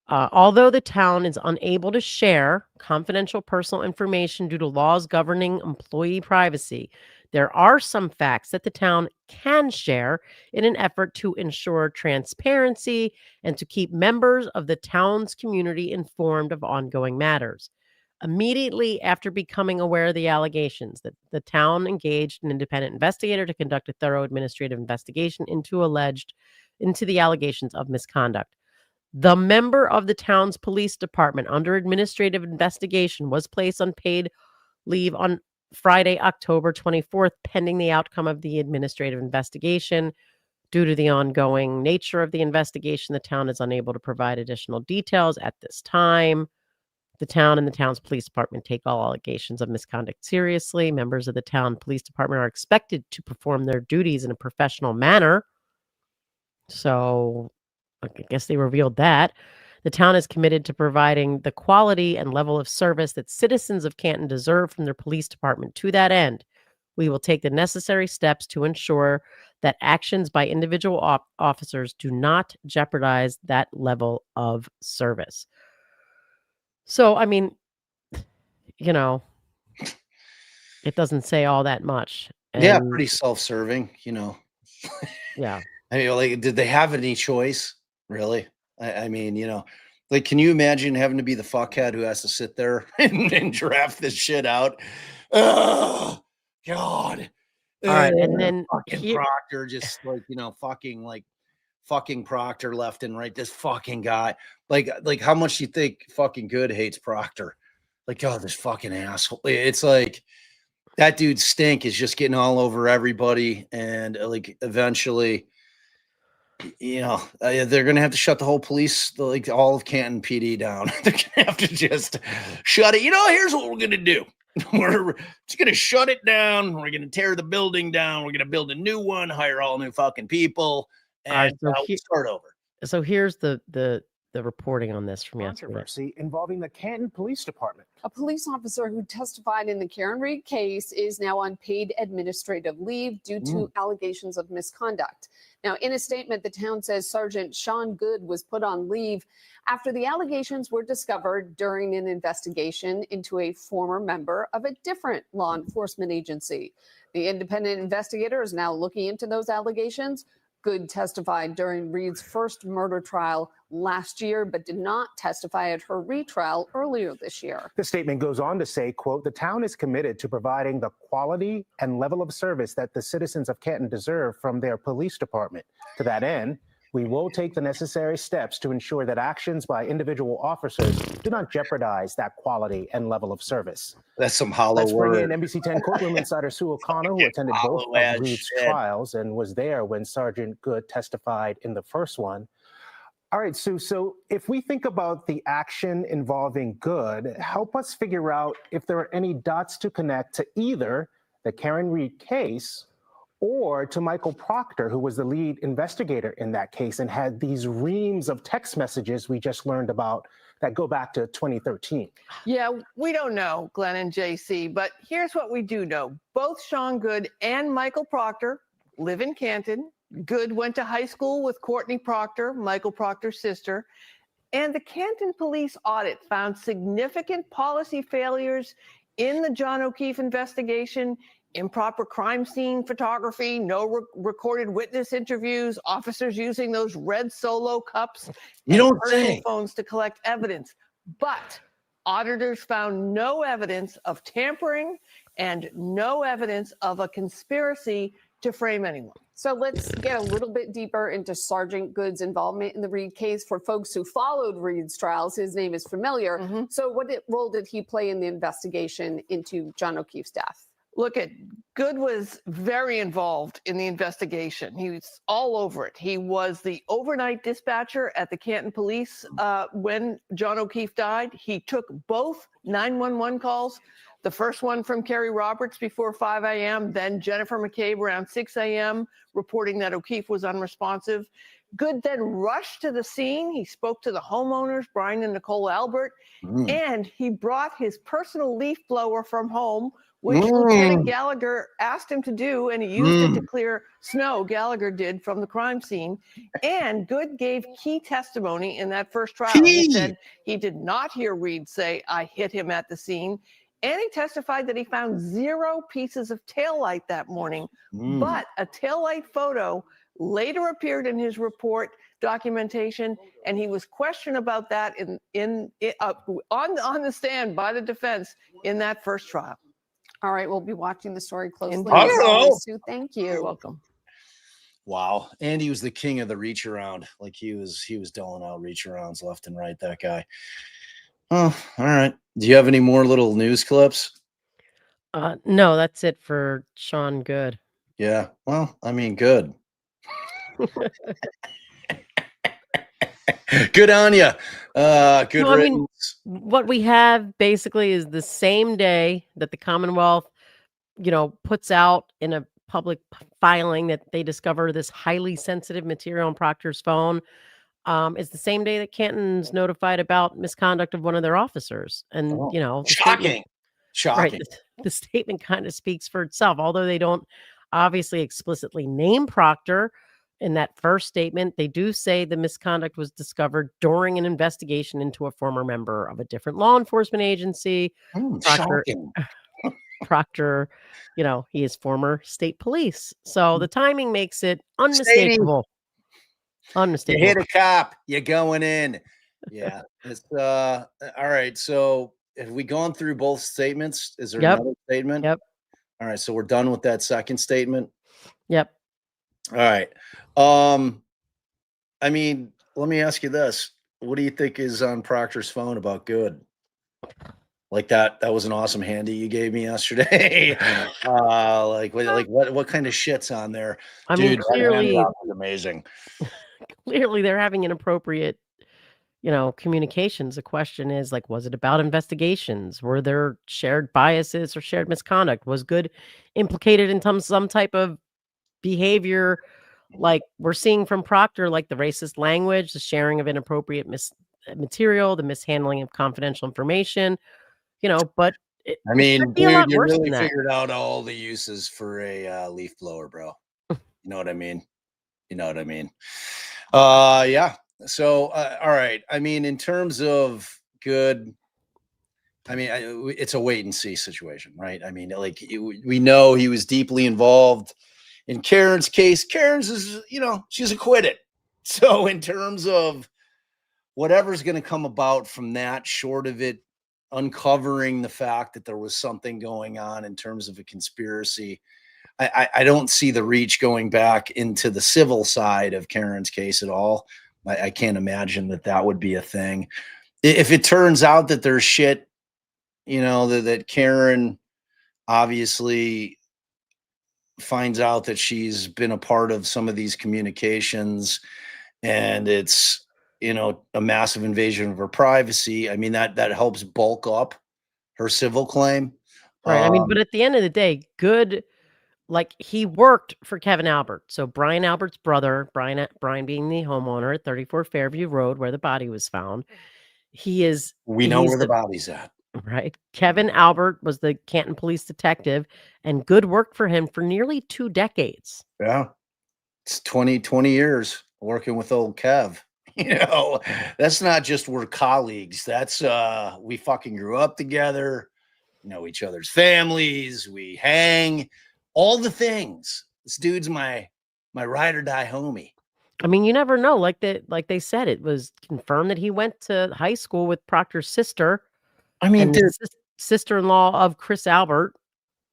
Speaker 2: Although the town is unable to share confidential personal information due to laws governing employee privacy, there are some facts that the town can share in an effort to ensure transparency and to keep members of the town's community informed of ongoing matters. Immediately after becoming aware of the allegations, that the town engaged an independent investigator to conduct a thorough administrative investigation into the allegations of misconduct. The member of the town's police department under administrative investigation was placed on paid leave on Friday, October 24th, pending the outcome of the administrative investigation. Due to the ongoing nature of the investigation, the town is unable to provide additional details at this time. The town and the town's police department take all allegations of misconduct seriously. Members of the town police department are expected to perform their duties in a professional manner. So I guess they revealed that. The town is committed to providing the quality and level of service that citizens of Canton deserve from their police department. To that end, we will take the necessary steps to ensure that actions by individual officers do not jeopardize that level of service. So, I mean, it doesn't say all that much.
Speaker 1: Yeah, pretty self-serving,
Speaker 2: Yeah.
Speaker 1: I mean, did they have any choice? Really? I mean, can you imagine having to be the fuckhead who has to sit there and draft this shit out? Oh, God.
Speaker 2: All right. And then
Speaker 1: fucking Proctor just fucking Proctor left and right. This fucking guy. Like how much do you think fucking Good hates Proctor? Like, oh, this fucking asshole. It's like that dude Stink is just getting all over everybody. And eventually, they're going to have to shut the whole police, all of Canton PD down. They're going to have to just shut it. Here's what we're going to do. We're just going to shut it down. We're going to tear the building down. We're going to build a new one, hire all new fucking people, and we'll start over.
Speaker 2: So here's the reporting on this from yesterday.
Speaker 3: Controversy involving the Canton Police Department.
Speaker 4: A police officer who testified in the Karen Reed case is now on paid administrative leave due to allegations of misconduct. Now, in a statement, the town says Sergeant Sean Good was put on leave after the allegations were discovered during an investigation into a former member of a different law enforcement agency. The independent investigator is now looking into those allegations. Good testified during Reed's first murder trial last year, but did not testify at her retrial earlier this year.
Speaker 3: The statement goes on to say, quote, the town is committed to providing the quality and level of service that the citizens of Canton deserve from their police department. To that end, We will take the necessary steps to ensure that actions by individual officers do not jeopardize that quality and level of service.
Speaker 1: That's some hollow
Speaker 3: Let's bring
Speaker 1: word.
Speaker 3: in NBC 10 courtroom insider Sue O'Connor, who attended both
Speaker 1: Hollow
Speaker 3: of
Speaker 1: ass
Speaker 3: Reed's
Speaker 1: shit.
Speaker 3: trials and was there when Sergeant Good testified in the first one. All right, Sue, so if we think about the action involving Good, help us figure out if there are any dots to connect to either the Karen Reed case or to Michael Proctor, who was the lead investigator in that case and had these reams of text messages we just learned about that go back to 2013.
Speaker 5: Yeah, we don't know, Glenn and JC, but here's what we do know. Both Sean Good and Michael Proctor live in Canton. Good went to high school with Courtney Proctor, Michael Proctor's sister. And the Canton police audit found significant policy failures in the John O'Keefe investigation: improper crime scene photography, no recorded witness interviews, officers using those red Solo cups,
Speaker 1: You don't
Speaker 5: personal
Speaker 1: say.
Speaker 5: phones to collect evidence. But auditors found no evidence of tampering and no evidence of a conspiracy to frame anyone.
Speaker 4: So let's get a little bit deeper into Sergeant Good's involvement in the Reed case. For folks who followed Reed's trials, his name is familiar. So what role did he play in the investigation into John O'Keefe's death?
Speaker 5: Look, Good was very involved in the investigation. He was all over it. He was the overnight dispatcher at the Canton Police when John O'Keefe died. He took both 911 calls, the first one from Kerry Roberts before 5 a.m., then Jennifer McCabe around 6 a.m., reporting that O'Keefe was unresponsive. Good then rushed to the scene. He spoke to the homeowners, Brian and Nicole Albert, and he brought his personal leaf blower from home, which Lieutenant Gallagher asked him to do, and he used it to clear snow, Gallagher did, from the crime scene. And Good gave key testimony in that first trial. He said he did not hear Reed say, "I hit him at the scene." And he testified that he found 0 pieces of taillight that morning. But a taillight photo later appeared in his report documentation, and he was questioned about that on the stand by the defense in that first trial.
Speaker 4: All right, we'll be watching the story closely.
Speaker 5: I
Speaker 1: don't know.
Speaker 4: Sue, thank you.
Speaker 5: You're welcome.
Speaker 1: Wow. And he was the king of the reach around. Like he was doling out reach arounds left and right, that guy. Oh, all right. Do you have any more little news clips?
Speaker 2: No, that's it for Sean Good.
Speaker 1: Yeah. Well, I mean, good. Good on you. Good
Speaker 2: No, I mean,
Speaker 1: riddance.
Speaker 2: what we have basically is the same day that the Commonwealth, puts out in a public filing that they discover this highly sensitive material on Proctor's phone, is the same day that Canton's notified about misconduct of one of their officers. And, the
Speaker 1: Shocking. Shocking.
Speaker 2: Right, the statement kind of speaks for itself, although they don't obviously explicitly name Proctor. In that first statement, they do say the misconduct was discovered during an investigation into a former member of a different law enforcement agency. Proctor,
Speaker 1: Shocking.
Speaker 2: Proctor, he is former state police. So the timing makes it unmistakable.
Speaker 1: You
Speaker 2: Unmistakable.
Speaker 1: hit a cop, you're going in. Yeah. It's all right. So have we gone through both statements? Is there another statement?
Speaker 2: Yep.
Speaker 1: All right. So we're done with that second statement.
Speaker 2: Yep.
Speaker 1: All right. I mean, let me ask you this. What do you think is on Proctor's phone about Good? Like that was an awesome handy you gave me yesterday. What kind of shit's on there?
Speaker 2: I
Speaker 1: Dude,
Speaker 2: mean,
Speaker 1: that
Speaker 2: clearly,
Speaker 1: hand job was amazing.
Speaker 2: clearly they're having inappropriate, communications. The question is, was it about investigations? Were there shared biases or shared misconduct? Was Good implicated in some type of behavior like we're seeing from Proctor, like the racist language, the sharing of inappropriate material, the mishandling of confidential information, but
Speaker 1: I mean,
Speaker 2: could be a lot
Speaker 1: dude, you
Speaker 2: worse
Speaker 1: really
Speaker 2: than that.
Speaker 1: figured out all the uses for a leaf blower, bro. You know what I mean? Yeah. So, all right. I mean, in terms of Good, I mean, it's a wait and see situation, right? I mean, we know he was deeply involved in Karen's case. Karen's is, she's acquitted. So in terms of whatever's going to come about from that, short of it uncovering the fact that there was something going on in terms of a conspiracy, I don't see the reach going back into the civil side of Karen's case at all. I can't imagine that that would be a thing. If it turns out that there's shit, that Karen obviously finds out that she's been a part of some of these communications and it's, a massive invasion of her privacy. I mean, that helps bulk up her civil claim.
Speaker 2: Right. I mean, but at the end of the day, Good, like he worked for Kevin Albert. So Brian Albert's brother, Brian being the homeowner at 34 Fairview Road where the body was found.
Speaker 1: We know
Speaker 2: He's
Speaker 1: where the body's at.
Speaker 2: right. Kevin Albert was the Canton police detective, and Good worked for him for nearly 2 decades.
Speaker 1: Yeah. It's 20 years working with old Kev. That's not just we're colleagues. That's we fucking grew up together, know each other's families, we hang, all the things. This dude's my ride or die homie.
Speaker 2: I mean, you never know. Like they said, it was confirmed that he went to high school with Proctor's sister.
Speaker 1: I mean,
Speaker 2: and sister-in-law of Chris Albert.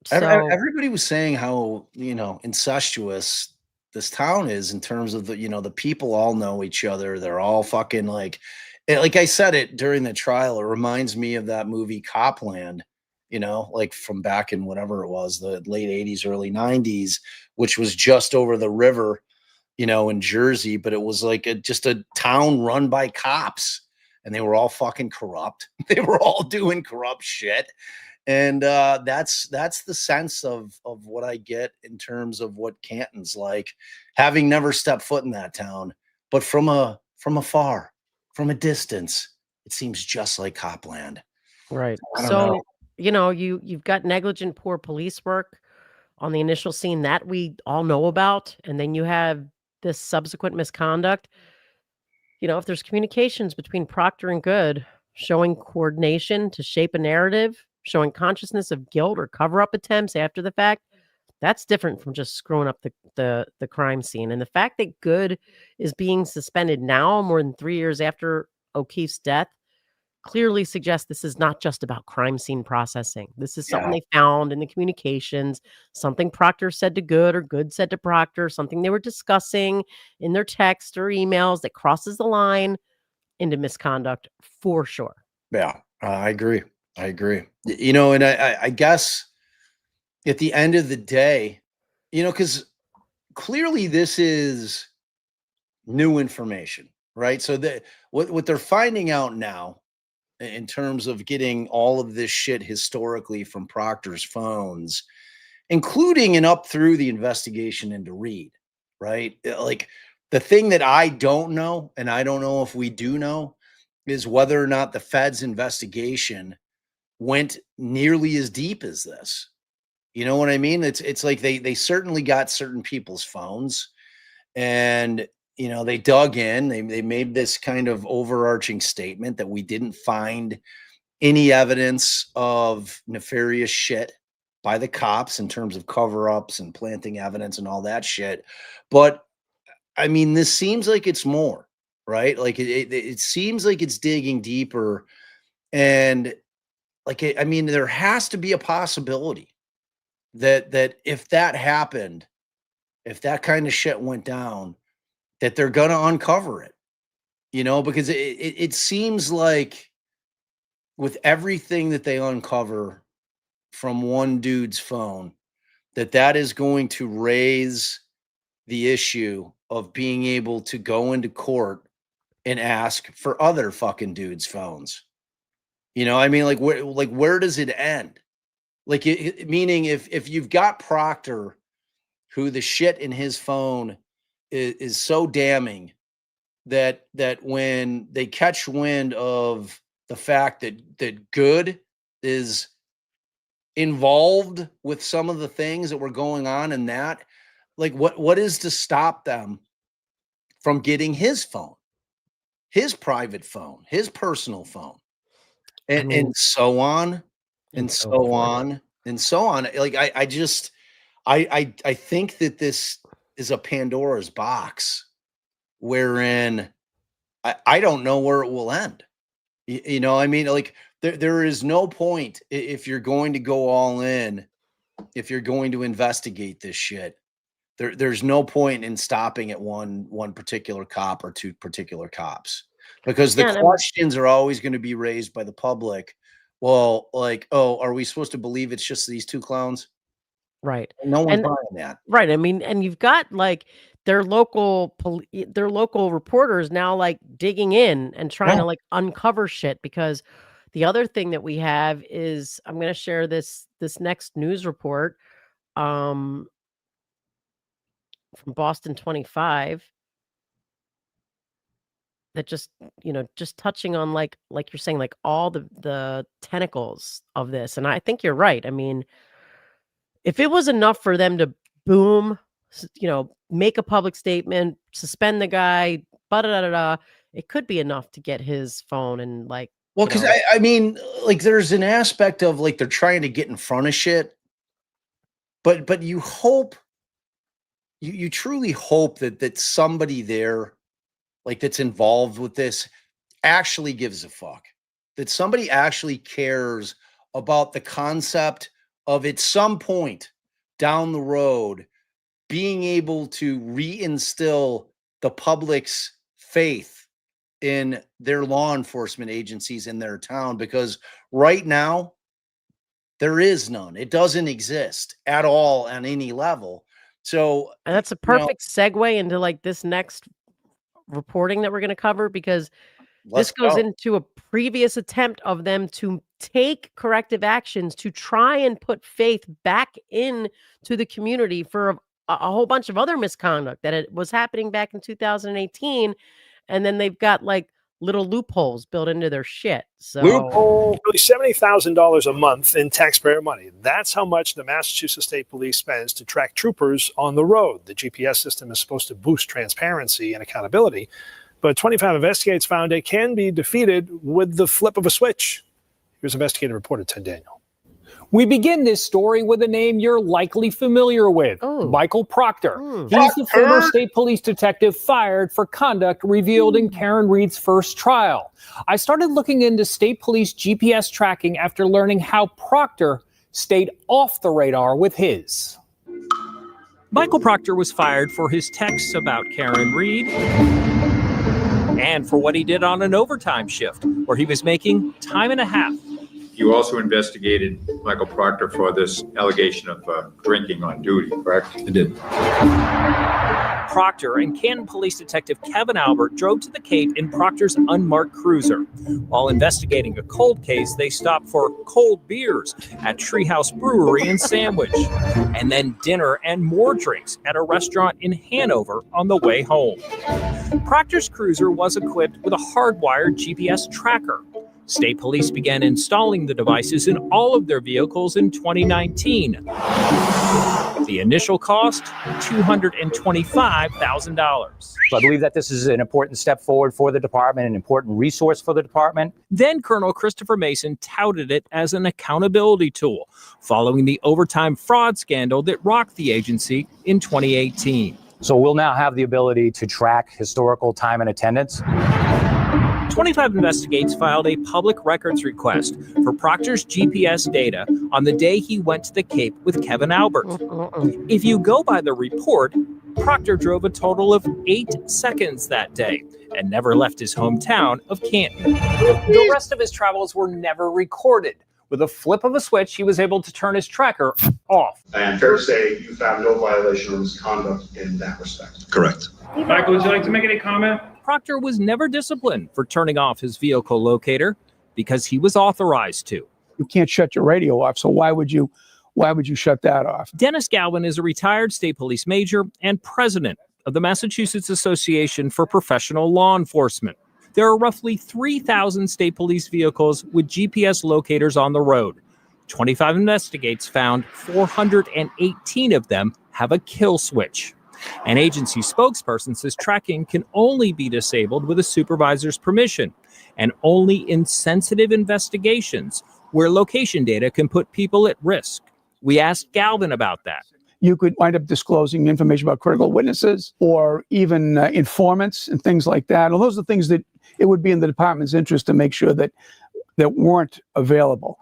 Speaker 2: So
Speaker 1: everybody was saying how, incestuous this town is in terms of the people all know each other. They're all fucking like I said it during the trial. It reminds me of that movie Copland, like from back in whatever it was, the late 80s, early 90s, which was just over the river, in Jersey. But it was like just a town run by cops. And they were all fucking corrupt. They were all doing corrupt shit. And that's the sense of what I get in terms of what Canton's like, having never stepped foot in that town. But from afar, from a distance, it seems just like Copland.
Speaker 2: Right.
Speaker 1: I don't
Speaker 2: So,
Speaker 1: know.
Speaker 2: You've got negligent, poor police work on the initial scene that we all know about. And then you have this subsequent misconduct. If there's communications between Proctor and Good showing coordination to shape a narrative, showing consciousness of guilt or cover-up attempts after the fact, that's different from just screwing up the crime scene. And the fact that Good is being suspended now, more than 3 years after O'Keefe's death, clearly suggests this is not just about crime scene processing. This is something they found in the communications, something Proctor said to Good or Good said to Proctor, something they were discussing in their text or emails that crosses the line into misconduct for sure.
Speaker 1: Yeah, I agree. And I guess at the end of the day, because clearly this is new information, right? So what they're finding out now in terms of getting all of this shit historically from Proctor's phones, including and up through the investigation into Reed, right? Like the thing that I don't know, and I don't know if we do know, is whether or not the Fed's investigation went nearly as deep as this. You know what I mean? It's like they certainly got certain people's phones and they dug in, they made this kind of overarching statement that we didn't find any evidence of nefarious shit by the cops in terms of cover-ups and planting evidence and all that shit. But I mean, this seems like it's more, right? Like it seems like it's digging deeper. And there has to be a possibility that if that happened, if that kind of shit went down, that they're going to uncover it, because it seems like with everything that they uncover from one dude's phone, that is going to raise the issue of being able to go into court and ask for other fucking dudes' phones. Where does it end? Meaning if you've got Proctor, who the shit in his phone is so damning that when they catch wind of the fact that Good is involved with some of the things that were going on in that, like what is to stop them from getting his phone, his private phone, his personal phone, and so on and so on and so on. Like I think that this is a Pandora's box wherein I don't know where it will end. Like there is no point if you're going to go all in if you're going to investigate this shit, there's no point in stopping at one particular cop or two particular cops, because the
Speaker 2: Yeah, and
Speaker 1: questions are always going to be raised by the public. Well, like, oh, are we supposed to believe it's just these two clowns?
Speaker 2: right.
Speaker 1: No one's
Speaker 2: And
Speaker 1: buying that.
Speaker 2: right. I mean, and you've got like their local reporters now like digging in and trying
Speaker 1: Yeah.
Speaker 2: to like uncover shit, because the other thing that we have is, I'm going to share this next news report from Boston 25 that just, just touching on like you're saying, like all the tentacles of this. And I think you're right. I mean, if it was enough for them to boom, make a public statement, suspend the guy, it could be enough to get his phone and like.
Speaker 1: Well, because I mean, like, there's an aspect of like they're trying to get in front of shit, but you hope, you truly hope that somebody there, like, that's involved with this actually gives a fuck, that somebody actually cares about the concept of, at some point down the road, being able to reinstill the public's faith in their law enforcement agencies in their town, because right now there is none. It doesn't exist at all on any level. So,
Speaker 2: And that's a perfect segue into like this next reporting that we're going to cover, because this goes into a previous attempt of them to take corrective actions to try and put faith back into the community for a whole bunch of other misconduct that it was happening back in 2018. And then they've got like little loopholes built into their shit. So
Speaker 6: Loophole. Nearly $70,000 a month in taxpayer money. That's how much the Massachusetts State Police spends to track troopers on the road. The GPS system is supposed to boost transparency and accountability, but 25 Investigates found it can be defeated with the flip of a switch. Here's investigative reporter Ted Daniel.
Speaker 7: We begin this story with a name you're likely familiar with, Michael Proctor. He's the former state police detective fired for conduct revealed in Karen Reed's first trial. I started looking into state police GPS tracking after learning how Proctor stayed off the radar with his.
Speaker 8: Michael Proctor was fired for his texts about Karen Reed and for what he did on an overtime shift, where he was making time and a half.
Speaker 9: You also investigated Michael Proctor for this allegation of drinking on duty, correct?
Speaker 10: I did.
Speaker 8: Proctor and Canton Police Detective Kevin Albert drove to the Cape in Proctor's unmarked cruiser. While investigating a cold case, they stopped for cold beers at Treehouse Brewery in Sandwich, and then dinner and more drinks at a restaurant in Hanover on the way home. Proctor's cruiser was equipped with a hardwired GPS tracker. State police began installing the devices in all of their vehicles in 2019. The initial cost, $225,000.
Speaker 11: So I believe that this is an important step forward for the department, an important resource for the department.
Speaker 8: Then Colonel Christopher Mason touted it as an accountability tool, following the overtime fraud scandal that rocked the agency in 2018.
Speaker 11: So we'll now have the ability to track historical time and attendance.
Speaker 8: 25 Investigates filed a public records request for Proctor's GPS data on the day he went to the Cape with Kevin Albert. If you go by the report, Proctor drove a total of 8 seconds that day and never left his hometown of Canton.
Speaker 7: The rest of his travels were never recorded. With a flip of a switch, he was able to turn his tracker off.
Speaker 12: And fair to say you found no violation of misconduct in that respect.
Speaker 10: Correct.
Speaker 13: Michael, would you like to make any comment?
Speaker 8: Proctor was never disciplined for turning off his vehicle locator because he was authorized to.
Speaker 14: You can't shut your radio off, so why would you shut that off?
Speaker 8: Dennis Galvin is a retired state police major and president of the Massachusetts Association for Professional Law Enforcement. There are roughly 3,000 state police vehicles with GPS locators on the road. 25 Investigates found 418 of them have a kill switch. An agency spokesperson says tracking can only be disabled with a supervisor's permission, and only in sensitive investigations where location data can put people at risk. We asked Galvin about that.
Speaker 14: You could wind up disclosing information about critical witnesses or even informants and things like that. And those are things that it would be in the department's interest to make sure that weren't available.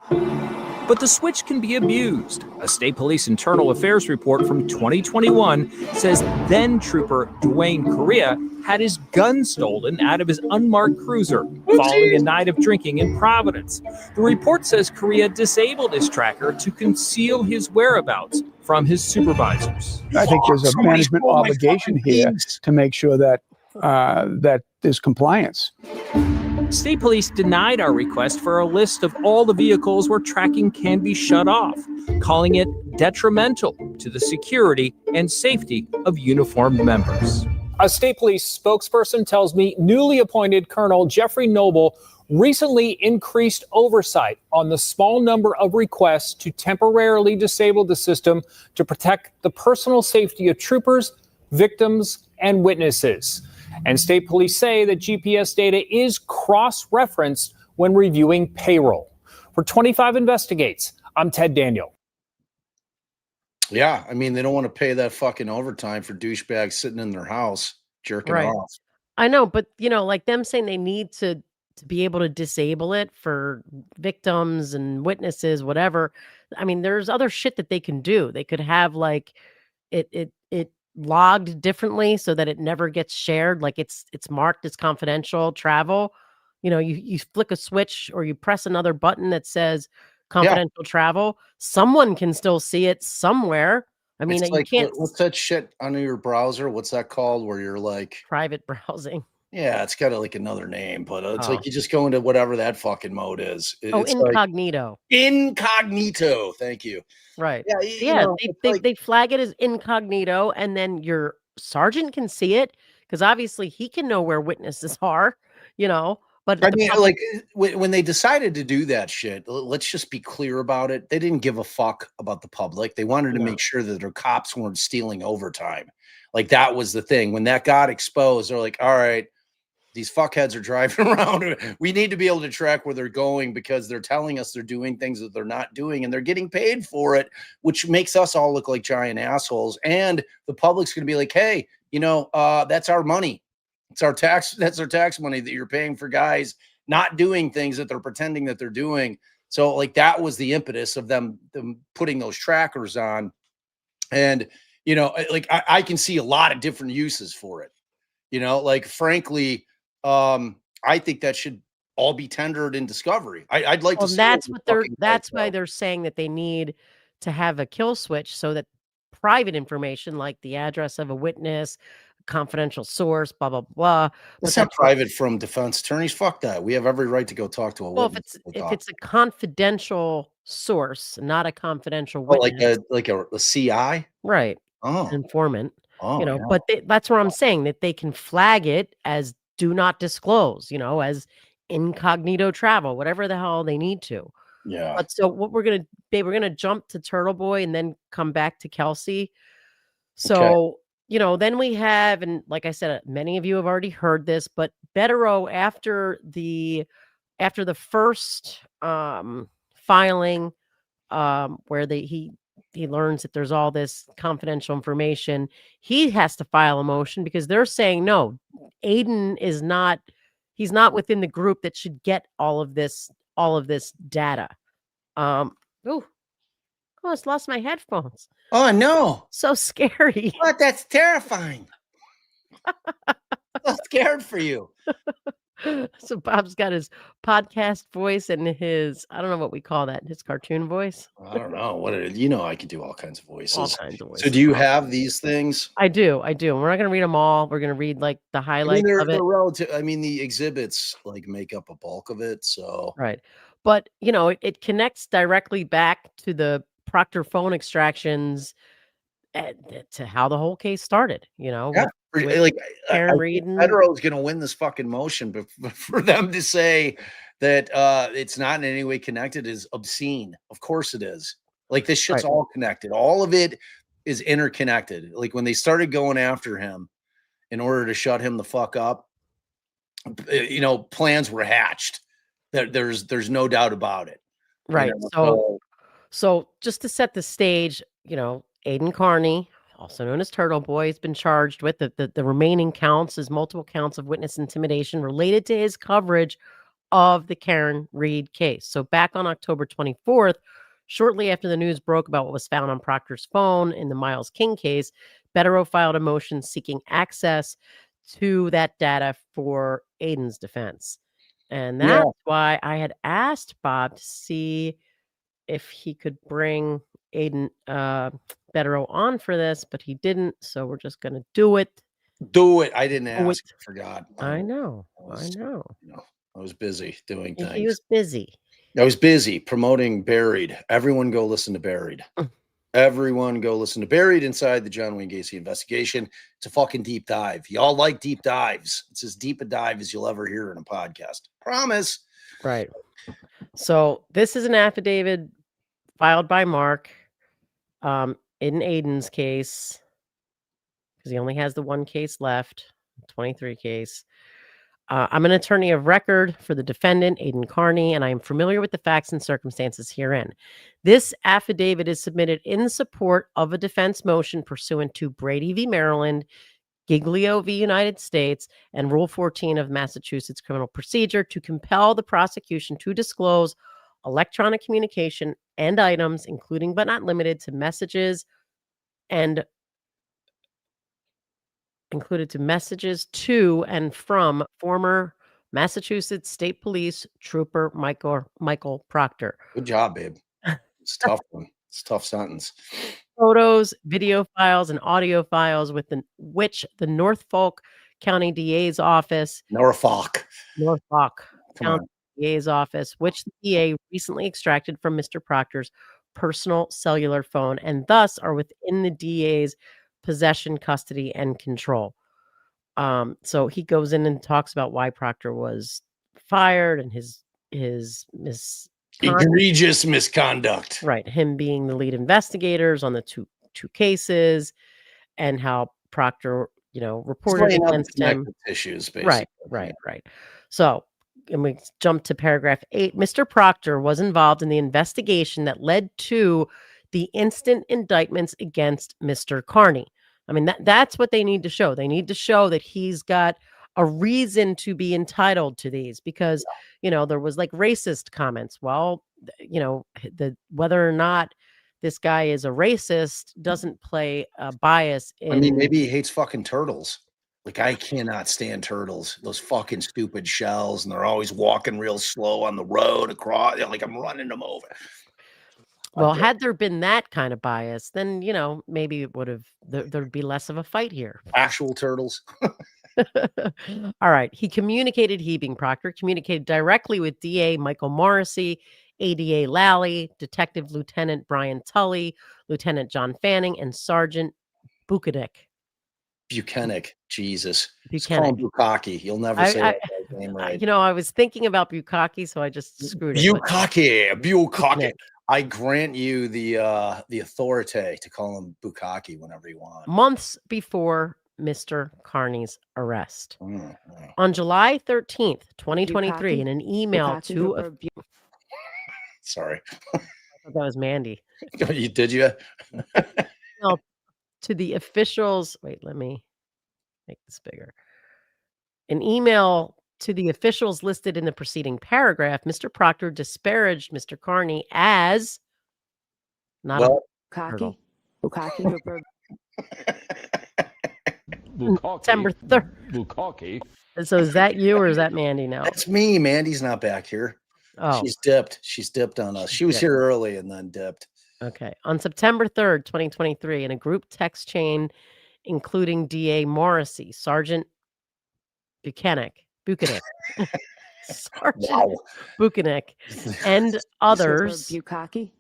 Speaker 8: But the switch can be abused. A state police internal affairs report from 2021 says then Trooper Dwayne Correa had his gun stolen out of his unmarked cruiser following a night of drinking in Providence. The report says Correa disabled his tracker to conceal his whereabouts from his supervisors.
Speaker 14: I think there's a management obligation here to make sure that that there's compliance.
Speaker 8: State police denied our request for a list of all the vehicles where tracking can be shut off, calling it detrimental to the security and safety of uniformed members.
Speaker 7: A state police spokesperson tells me newly appointed Colonel Jeffrey Noble recently increased oversight on the small number of requests to temporarily disable the system to protect the personal safety of troopers, victims, and witnesses. And state police say that GPS data is cross-referenced when reviewing payroll. For 25 Investigates, I'm Ted Daniel.
Speaker 1: Yeah, I mean, they don't want to pay that fucking overtime for douchebags sitting in their house jerking off.
Speaker 2: I know, but like them saying they need to be able to disable it for victims and witnesses, whatever. I mean, there's other shit that they can do. They could have like it logged differently so that it never gets shared. Like it's marked as confidential travel. You flick a switch or you press another button that says confidential travel. Someone can still see it somewhere. I mean, you can't.
Speaker 1: What's that shit on your browser? What's that called? Where you're like
Speaker 2: private browsing.
Speaker 1: Yeah, it's got like another name, but it's like you just go into whatever that fucking mode is. It's
Speaker 2: incognito.
Speaker 1: Like, incognito. Thank you.
Speaker 2: Right. Yeah. They flag it as incognito, and then your sergeant can see it because obviously he can know where witnesses are. But
Speaker 1: I mean, like when they decided to do that shit, let's just be clear about it. They didn't give a fuck about the public. They wanted to make sure that their cops weren't stealing overtime. Like that was the thing. When that got exposed, they're like, all right, these fuckheads are driving around. We need to be able to track where they're going because they're telling us they're doing things that they're not doing and they're getting paid for it, which makes us all look like giant assholes. And the public's going to be like, hey, that's our money. It's our tax. That's our tax money that you're paying for guys not doing things that they're pretending that they're doing. So like that was the impetus of them putting those trackers on. And, like I can see a lot of different uses for it, like frankly, I think that should all be tendered in discovery. I'd like to see
Speaker 2: that's why they're saying that they need to have a kill switch so that private information like the address of a witness, confidential source, blah, blah, blah.
Speaker 1: It's not private from defense attorneys. Fuck that. We have every right to go talk to a witness.
Speaker 2: If it's a confidential source, not a confidential witness.
Speaker 1: Like a CI?
Speaker 2: Right.
Speaker 1: Oh.
Speaker 2: Informant.
Speaker 1: Oh, yeah.
Speaker 2: But that's where I'm saying that they can flag it as do not disclose, as incognito travel, whatever the hell they need to.
Speaker 1: Yeah.
Speaker 2: But so what we're gonna jump to Turtle Boy and then come back to Kelsey. So then we have, and like I said, many of you have already heard this, but Betterow after the first filing, where he learns that there's all this confidential information, he has to file a motion because they're saying no, Aiden he's not within the group that should get all of this data. I almost lost my headphones.
Speaker 1: Oh no.
Speaker 2: So scary.
Speaker 1: What? That's terrifying. I'm scared for you.
Speaker 2: So Bob's got his podcast voice and his, I don't know what we call that, his cartoon voice.
Speaker 1: I don't know I can do all kinds of voices.
Speaker 2: All kinds of voices.
Speaker 1: So do you have these things?
Speaker 2: I do. We're not going to read them all. We're going to read like the highlights of it.
Speaker 1: They're relative. I mean, the exhibits like make up a bulk of it. So
Speaker 2: right. But it connects directly back to the Proctor phone extractions to how the whole case started,
Speaker 1: Aaron Reed. Federal is going to win this fucking motion, but for them to say that it's not in any way connected is obscene. Of course it is. Like this shit's all connected. All of it is interconnected. Like when they started going after him in order to shut him the fuck up, plans were hatched. There's no doubt about it.
Speaker 2: Right. So just to set the stage, Aiden Carney, also known as Turtle Boy, has been charged with the remaining counts as multiple counts of witness intimidation related to his coverage of the Karen Reed case. So back on October 24th, Shortly after the news broke about what was found on Proctor's phone in the Myles King case, Bettero filed a motion seeking access to that data for Aiden's defense. And that's why I had asked Bob to see if he could bring Aiden Bettero on for this, but he didn't. So we're just going to do it.
Speaker 1: Do it. I didn't ask. I forgot.
Speaker 2: I know.
Speaker 1: I was busy doing things.
Speaker 2: He was busy.
Speaker 1: I was busy promoting Buried. Everyone go listen to Buried. Everyone go listen to Buried inside the John Wayne Gacy investigation. It's a fucking deep dive. Y'all like deep dives. It's as deep a dive as you'll ever hear in a podcast. Promise.
Speaker 2: Right. So this is an affidavit filed by Mark in Aiden's case, because he only has the one case left, 23 case. I'm an attorney of record for the defendant, Aiden Carney, and I am familiar with the facts and circumstances herein. This affidavit is submitted in support of a defense motion pursuant to Brady v. Maryland, Giglio v. United States, and Rule 14 of Massachusetts Criminal Procedure to compel the prosecution to disclose electronic communication and items, including but not limited to messages and to and from former Massachusetts State Police Trooper Michael Proctor.
Speaker 1: Good job, babe. It's a tough one. It's a tough sentence.
Speaker 2: Photos, video files, and audio files which the Norfolk County DA's office,
Speaker 1: Norfolk
Speaker 2: County DA's office, which the DA recently extracted from Mr. Proctor's personal cellular phone, and thus are within the DA's possession, custody, and control. So he goes in and talks about why Proctor was fired and his
Speaker 1: egregious misconduct.
Speaker 2: Right, him being the lead investigators on the two cases, and how Proctor, reported against him.
Speaker 1: Issues, basically.
Speaker 2: Right. So, and we jump to paragraph 8. Mr. Proctor was involved in the investigation that led to the instant indictments against Mr. Carney. I mean, that's what they need to show. They need to show that he's got a reason to be entitled to these, because, there was like racist comments. Well, whether or not this guy is a racist doesn't play a bias in.
Speaker 1: I mean, maybe he hates fucking turtles. Like, I cannot stand turtles. Those fucking stupid shells, and they're always walking real slow on the road across. Like, I'm running them over.
Speaker 2: Well, had there been that kind of bias, then, maybe it would have, there'd be less of a fight here.
Speaker 1: Actual turtles.
Speaker 2: All right. He being Proctor, communicated directly with DA Michael Morrissey, ADA Lally, Detective Lieutenant Brian Tully, Lieutenant John Fanning, and Sergeant Buchanan.
Speaker 1: Jesus.
Speaker 2: Buchanan.
Speaker 1: Bukaki. You'll never say that name right.
Speaker 2: I was thinking about Bukaki, so I just screwed it.
Speaker 1: Bukaki. I grant you the authority to call him Bukaki whenever you want.
Speaker 2: Months before Mr. Carney's arrest. On July 13th, 2023, in an email to
Speaker 1: sorry.
Speaker 2: I thought that was Mandy.
Speaker 1: Did you?
Speaker 2: No, to the officials. Wait, let me make this bigger. An email to the officials listed in the preceding paragraph, Mr. Proctor disparaged Mr. Carney as not a
Speaker 10: Bukaki.
Speaker 2: September 3rd.
Speaker 10: Bukaki.
Speaker 2: So is that you or is that Mandy now?
Speaker 1: That's me. Mandy's not back here.
Speaker 2: Oh,
Speaker 1: she's dipped. She's dipped on us. She was here early and then dipped.
Speaker 2: Okay. On September 3rd, 2023, in a group text chain, including DA Morrissey, Sergeant Buchanan, Sergeant Buchanan, and others.
Speaker 10: Bukaki.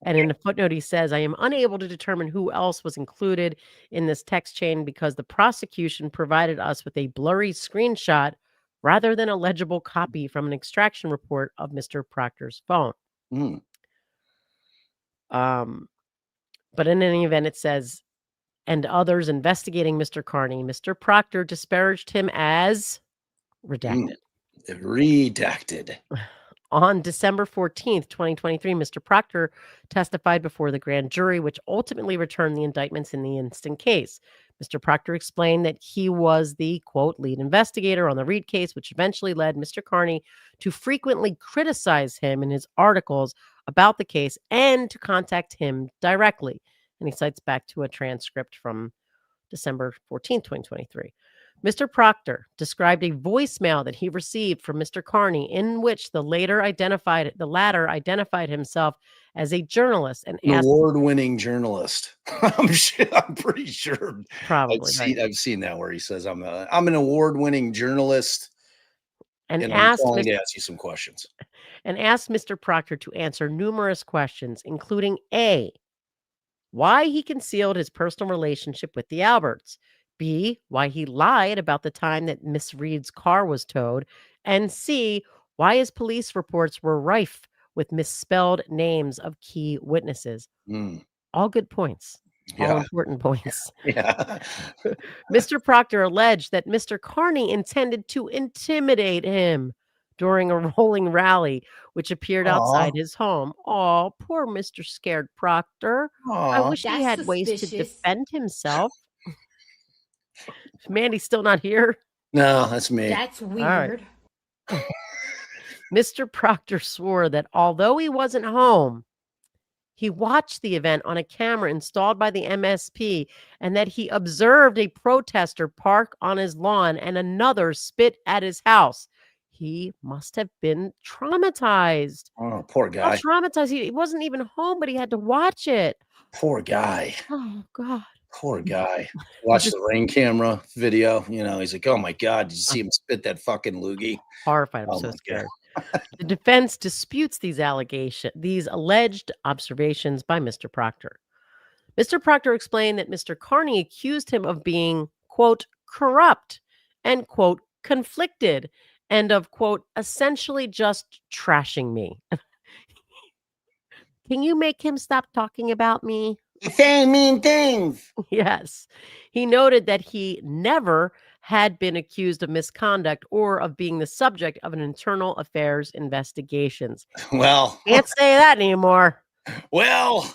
Speaker 2: And in a footnote, he says, I am unable to determine who else was included in this text chain because the prosecution provided us with a blurry screenshot rather than a legible copy from an extraction report of Mr. Proctor's phone. But in any event, it says, and others investigating Mr. Carney, Mr. Proctor disparaged him as redacted.
Speaker 1: Redacted.
Speaker 2: On December 14th, 2023, Mr. Proctor testified before the grand jury, which ultimately returned the indictments in the instant case. Mr. Proctor explained that he was the, quote, lead investigator on the Reed case, which eventually led Mr. Carney to frequently criticize him in his articles about the case and to contact him directly. And he cites back to a transcript from December 14th, 2023. Mr. Proctor described a voicemail that he received from Mr. Carney in which the latter identified himself as a journalist and
Speaker 1: An
Speaker 2: asked,
Speaker 1: award-winning journalist. I'm pretty sure.
Speaker 2: probably right,
Speaker 1: I've seen that where he says, I'm an award-winning journalist,
Speaker 2: and
Speaker 1: I'm
Speaker 2: asked
Speaker 1: calling
Speaker 2: Mr.
Speaker 1: to ask you some questions.
Speaker 2: and asked Mr. Proctor to answer numerous questions, including A, why he concealed his personal relationship with the Alberts, B, why he lied about the time that Miss Reed's car was towed, and C, why his police reports were rife with misspelled names of key witnesses. All good points. All
Speaker 1: Yeah.
Speaker 2: important points.
Speaker 1: Yeah.
Speaker 2: Mr. Proctor alleged that Mr. Carney intended to intimidate him during a rolling rally, which appeared outside his home. Oh, poor Mr. Scared Proctor. I wish he had ways to defend himself. Mandy's still not here.
Speaker 1: No, that's me.
Speaker 10: That's
Speaker 2: All right.
Speaker 10: weird.
Speaker 2: Mr. Proctor swore that although he wasn't home, he watched the event on a camera installed by the MSP and that he observed a protester park on his lawn and another spit at his house. He must have been traumatized.
Speaker 1: Oh, poor
Speaker 2: How
Speaker 1: guy.
Speaker 2: traumatized. He wasn't even home, but he had to watch it.
Speaker 1: Poor guy.
Speaker 2: Oh, God.
Speaker 1: Poor guy. Watch the ring camera video. You know, he's like, oh my God, did you see him spit that fucking loogie?
Speaker 2: Horrified. I'm
Speaker 1: Oh
Speaker 2: so
Speaker 1: my
Speaker 2: scared. The defense disputes these alleged observations by Mr. Proctor. Mr. Proctor explained that Mr. Carney accused him of being, quote, corrupt and, quote, conflicted and of, quote, essentially just trashing me. Can you make him stop talking about me?
Speaker 1: Saying mean things.
Speaker 2: Yes. He noted that he never had been accused of misconduct or of being the subject of an internal affairs investigations.
Speaker 1: Well,
Speaker 2: Can't say that anymore.
Speaker 1: well,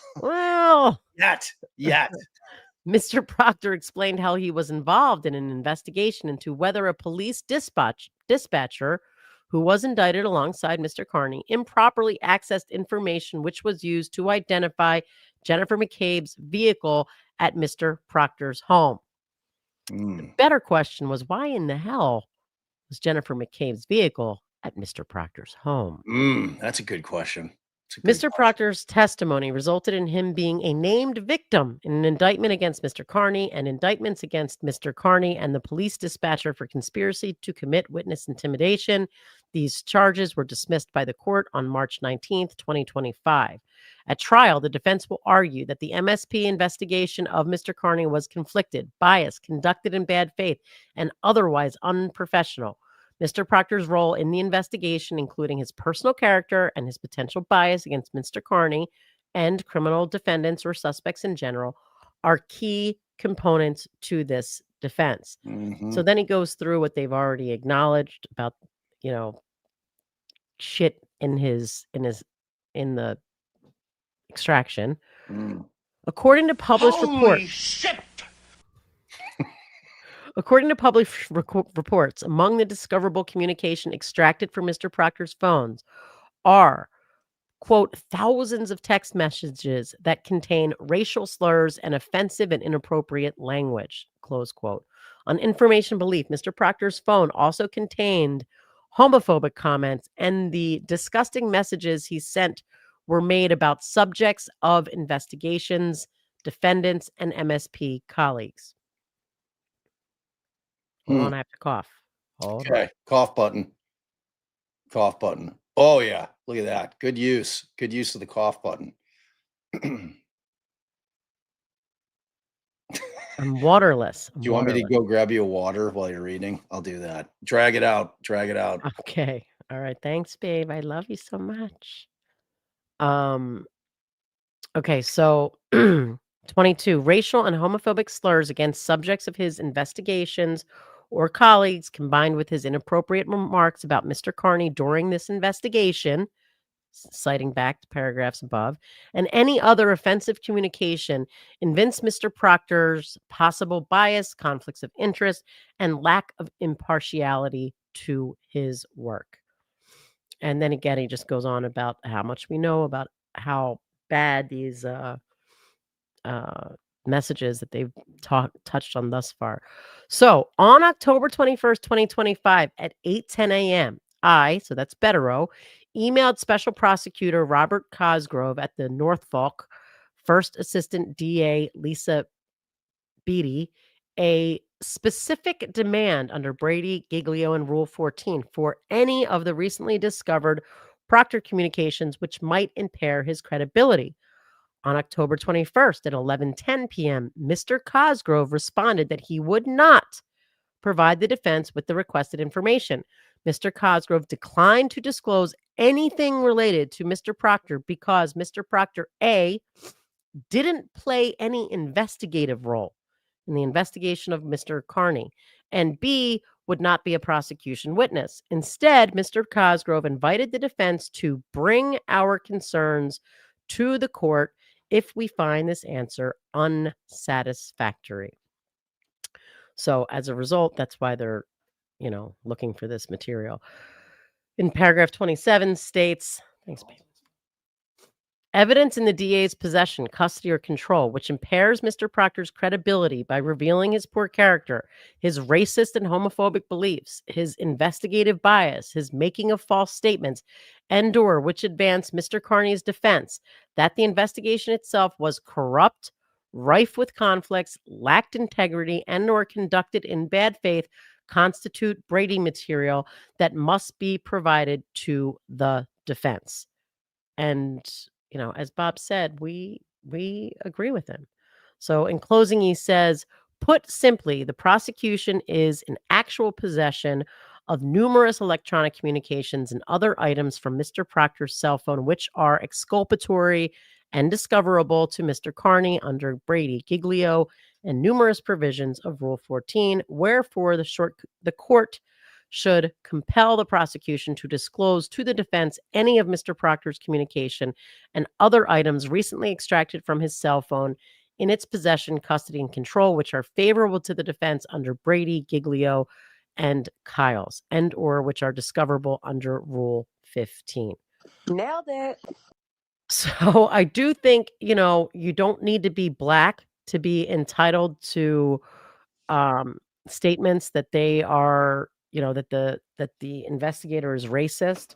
Speaker 1: yet.
Speaker 2: Mr. Proctor explained how he was involved in an investigation into whether a police dispatcher who was indicted alongside Mr. Carney improperly accessed information which was used to identify Jennifer McCabe's vehicle at Mr. Proctor's home. The better question was, why in the hell was Jennifer McCabe's vehicle at Mr. Proctor's home?
Speaker 1: That's a good question.
Speaker 2: Mr. Proctor's testimony resulted in him being a named victim in an indictment against Mr. Carney and indictments against Mr. Carney and the police dispatcher for conspiracy to commit witness intimidation. These charges were dismissed by the court on March 19th, 2025. At trial, the defense will argue that the MSP investigation of Mr. Carney was conflicted, biased, conducted in bad faith, and otherwise unprofessional. Mr. Proctor's role in the investigation, including his personal character and his potential bias against Mr. Carney and criminal defendants or suspects in general, are key components to this defense. So then he goes through what they've already acknowledged about, shit in the extraction. According to published reports. According to published reports, among the discoverable communication extracted from Mr. Proctor's phones are, quote, thousands of text messages that contain racial slurs and offensive and inappropriate language, close quote. On information belief, Mr. Proctor's phone also contained homophobic comments, and the disgusting messages he sent were made about subjects of investigations, defendants, and MSP colleagues. Hold on, I have to cough.
Speaker 1: Okay, cough button. Cough button. Oh, yeah. Look at that. Good use. Good use of the cough button.
Speaker 2: I'm waterless.
Speaker 1: Do you want me to go grab you a water while you're reading? I'll do that. Drag it out. Drag it out.
Speaker 2: Okay. All right. Thanks, babe. I love you so much. Okay, so 22, racial and homophobic slurs against subjects of his investigations or colleagues combined with his inappropriate remarks about Mr. Carney during this investigation. citing back to paragraphs above, and any other offensive communication evince Mr. Proctor's possible bias, conflicts of interest, and lack of impartiality to his work. And then again, he just goes on about how much we know about how bad these messages that they've touched on thus far. So on October 21st, 2025 at 8:10 a.m., so that's Betterow, emailed Special Prosecutor Robert Cosgrove at the Norfolk, First Assistant DA Lisa Beatty, a specific demand under Brady, Giglio, and Rule 14 for any of the recently discovered Proctor communications which might impair his credibility. On October 21st at 11:10 p.m., Mr. Cosgrove responded that he would not provide the defense with the requested information. Mr. Cosgrove declined to disclose anything related to Mr. Proctor because Mr. Proctor, A, didn't play any investigative role in the investigation of Mr. Carney, and B, would not be a prosecution witness. Instead, Mr. Cosgrove invited the defense to bring our concerns to the court if we find this answer unsatisfactory. So as a result, that's why they're, looking for this material. In paragraph 27 states, thanks, babe. Evidence in the DA's possession, custody, or control, which impairs Mr. Proctor's credibility by revealing his poor character, his racist and homophobic beliefs, his investigative bias, his making of false statements, and/or which advance Mr. Carney's defense that the investigation itself was corrupt, rife with conflicts, lacked integrity, and/or conducted in bad faith, constitute Brady material that must be provided to the defense. And as Bob said, we agree with him. So in closing, he says, put simply, the prosecution is in actual possession of numerous electronic communications and other items from Mr. Proctor's cell phone, which are exculpatory and discoverable to Mr. Carney under Brady, Giglio, and numerous provisions of Rule 14. Wherefore, the court should compel the prosecution to disclose to the defense any of Mr. Proctor's communication and other items recently extracted from his cell phone in its possession, custody, and control, which are favorable to the defense under Brady, Giglio, and Kyle's, and/or which are discoverable under Rule 15.
Speaker 10: Nailed it.
Speaker 2: So I do think, you don't need to be black to be entitled to statements that they are, that the investigator is racist.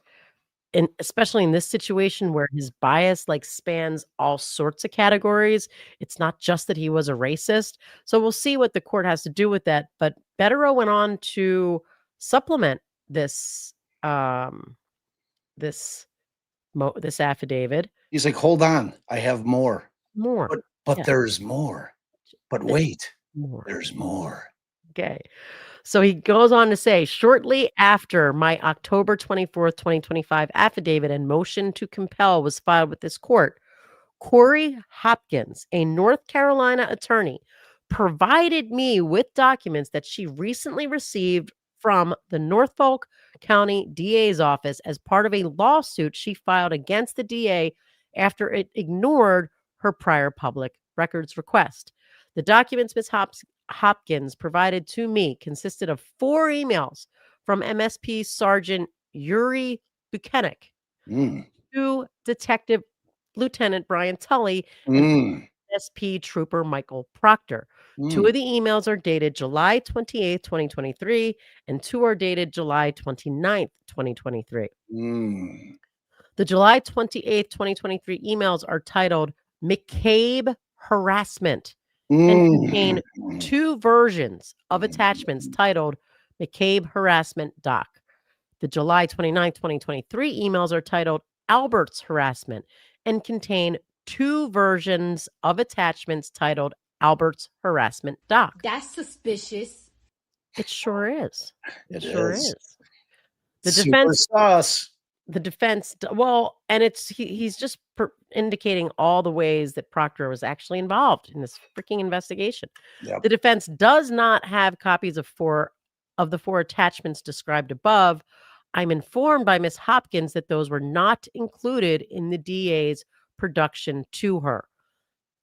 Speaker 2: And especially in this situation where his bias spans all sorts of categories. It's not just that he was a racist. So we'll see what the court has to do with that. But Betterow went on to supplement this this affidavit.
Speaker 1: He's like, hold on, I have more. But
Speaker 2: Yeah.
Speaker 1: there's more. But wait,
Speaker 2: More.
Speaker 1: there's more.
Speaker 2: Okay. So he goes on to say, shortly after my October 24th, 2025 affidavit and motion to compel was filed with this court, Corey Hopkins, a North Carolina attorney, provided me with documents that she recently received from the Norfolk County DA's office as part of a lawsuit she filed against the DA after it ignored her prior public records request. The documents Ms. Hopkins provided to me consisted of 4 emails from MSP Sergeant Yuri Buchanan to Detective Lieutenant Brian Tully and SP Trooper Michael Proctor. 2 of the emails are dated July 28th, 2023, and 2 are dated July 29th, 2023. The July 28th, 2023 emails are titled McCabe Harassment and contain 2 versions of attachments titled McCabe Harassment Doc. The July 29th, 2023 emails are titled Albert's Harassment and contain 2 versions of attachments titled Albert's Harassment Doc.
Speaker 10: That's suspicious.
Speaker 2: It sure is.
Speaker 1: It
Speaker 2: sure
Speaker 1: is.
Speaker 2: The
Speaker 1: Super
Speaker 2: defense
Speaker 1: sus.
Speaker 2: The defense, and he's just indicating all the ways that Proctor was actually involved in this freaking investigation.
Speaker 1: Yep.
Speaker 2: The defense does not have copies of the 4 attachments described above. I'm informed by Miss Hopkins that those were not included in the DA's production to her.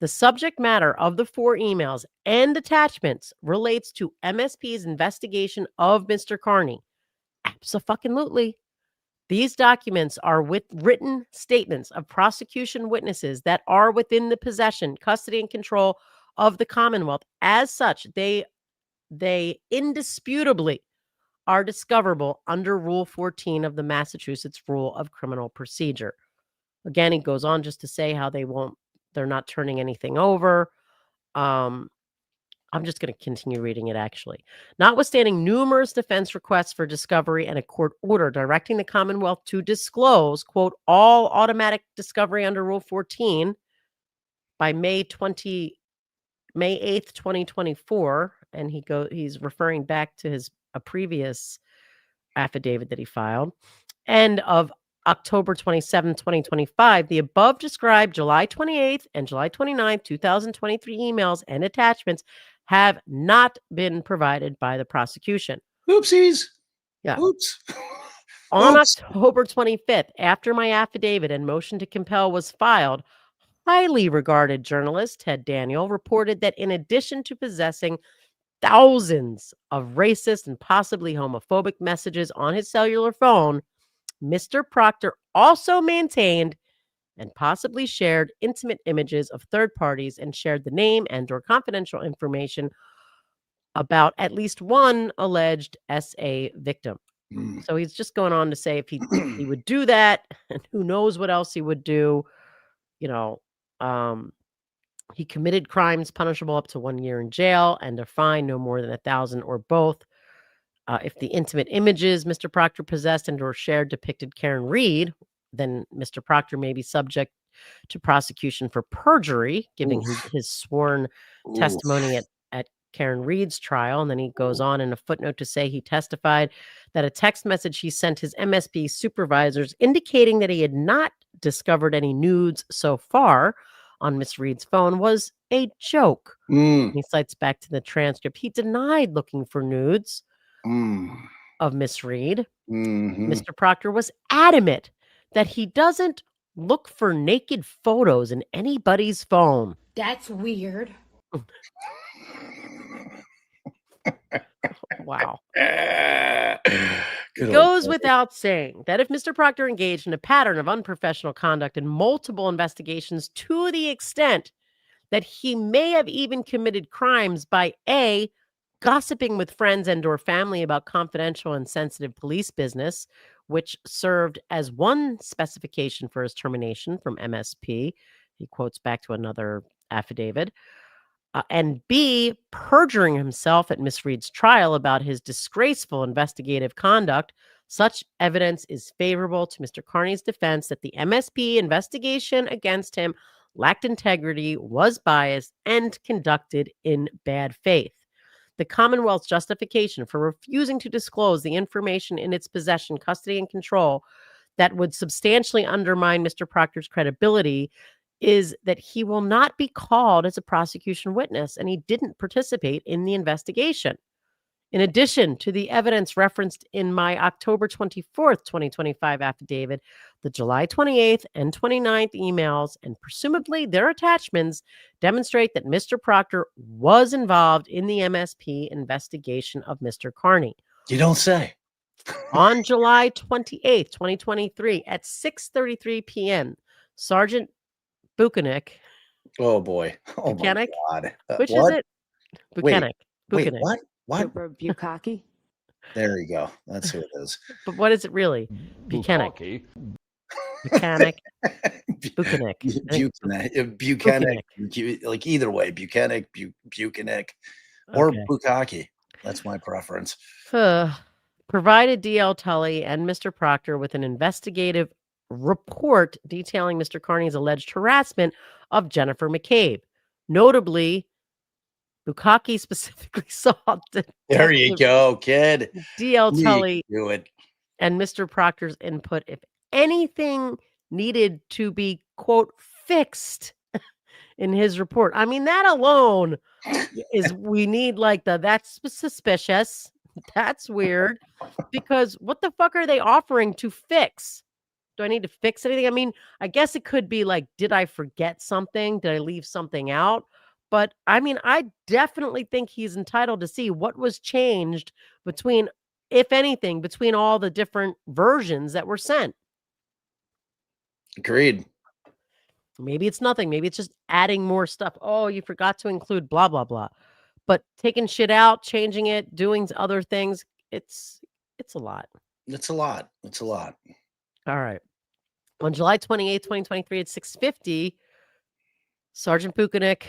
Speaker 2: The subject matter of the 4 emails and attachments relates to MSP's investigation of Mr. Carney. Abso-fucking-lutely. These documents are with written statements of prosecution witnesses that are within the possession, custody, and control of the Commonwealth. As such, they indisputably are discoverable under Rule 14 of the Massachusetts Rule of Criminal Procedure. Again, he goes on just to say how they're not turning anything over. I'm just going to continue reading it, actually. Notwithstanding numerous defense requests for discovery and a court order directing the Commonwealth to disclose, quote, all automatic discovery under Rule 14 by May 8th, 2024, and he's referring back to a previous affidavit that he filed, and of October 27, 2025, the above described July 28th and July 29th, 2023 emails and attachments have not been provided by the prosecution.
Speaker 1: Oopsies.
Speaker 2: Yeah.
Speaker 1: Oops.
Speaker 2: On
Speaker 1: Oops.
Speaker 2: October 25th, after my affidavit and motion to compel was filed, highly regarded journalist Ted Daniel reported that in addition to possessing thousands of racist and possibly homophobic messages on his cellular phone, Mr. Proctor also maintained and possibly shared intimate images of third parties and shared the name and/or confidential information about at least one alleged SA victim. So he's just going on to say if he would do that, and who knows what else he would do. He committed crimes punishable up to 1 year in jail and a fine no more than $1,000 or both. If the intimate images Mr. Proctor possessed and or shared depicted Karen Reed, then Mr. Proctor may be subject to prosecution for perjury, giving his sworn testimony at Karen Reed's trial. And then he goes on in a footnote to say he testified that a text message he sent his MSP supervisors indicating that he had not discovered any nudes so far on Miss Reed's phone was a joke. He cites back to the transcript. He denied looking for nudes of Miss Reed. Mr. Proctor was adamant that he doesn't look for naked photos in anybody's phone.
Speaker 10: That's weird.
Speaker 2: Wow. It goes without saying that if Mr. Proctor engaged in a pattern of unprofessional conduct in multiple investigations to the extent that he may have even committed crimes by A, gossiping with friends and or family about confidential and sensitive police business, which served as one specification for his termination from MSP. He quotes back to another affidavit. And B, perjuring himself at Miss Reed's trial about his disgraceful investigative conduct. Such evidence is favorable to Mr. Carney's defense that the MSP investigation against him lacked integrity, was biased, and conducted in bad faith. The Commonwealth's justification for refusing to disclose the information in its possession, custody, and control that would substantially undermine Mr. Proctor's credibility is that he will not be called as a prosecution witness, and he didn't participate in the investigation. In addition to the evidence referenced in my October 24th, 2025 affidavit, the July 28th and 29th emails and presumably their attachments demonstrate that Mr. Proctor was involved in the MSP investigation of Mr. Carney.
Speaker 1: You don't say.
Speaker 2: On July 28th, 2023 at 6:33 p.m., Sergeant Buchanan.
Speaker 1: Oh boy. Oh
Speaker 2: Buchanan?
Speaker 1: my God.
Speaker 2: Which
Speaker 1: what?
Speaker 2: is it? Buchanan.
Speaker 1: Wait, what? What?
Speaker 10: Bukaki?
Speaker 1: There you go. That's who it is.
Speaker 2: But what is it really? Buchanan. Mechanic. Buchanan.
Speaker 1: Buchanan. Like either way, Buchanan, Buchanan, or Bukaki. That's my preference.
Speaker 2: Provided DL Tully and Mr. Proctor with an investigative report detailing Mr. Carney's alleged harassment of Jennifer McCabe. Notably, Bukaki specifically sought the
Speaker 1: there you go, kid.
Speaker 2: DL Tully
Speaker 1: do it.
Speaker 2: And Mr. Proctor's input if anything needed to be, quote, fixed in his report. I mean, that alone is we need like that's suspicious. That's weird because what the fuck are they offering to fix? Do I need to fix anything? I mean, I guess it could be like, did I forget something? Did I leave something out? But I mean, I definitely think he's entitled to see what was changed between, if anything, between all the different versions that were sent.
Speaker 1: Agreed.
Speaker 2: Maybe it's nothing. Maybe it's just adding more stuff. Oh, you forgot to include blah, blah, blah. But taking shit out, changing it, doing other things, it's a lot.
Speaker 1: It's a lot. It's a lot.
Speaker 2: All right. On July 28th, 2023 at 6:50, Sergeant Buchanek,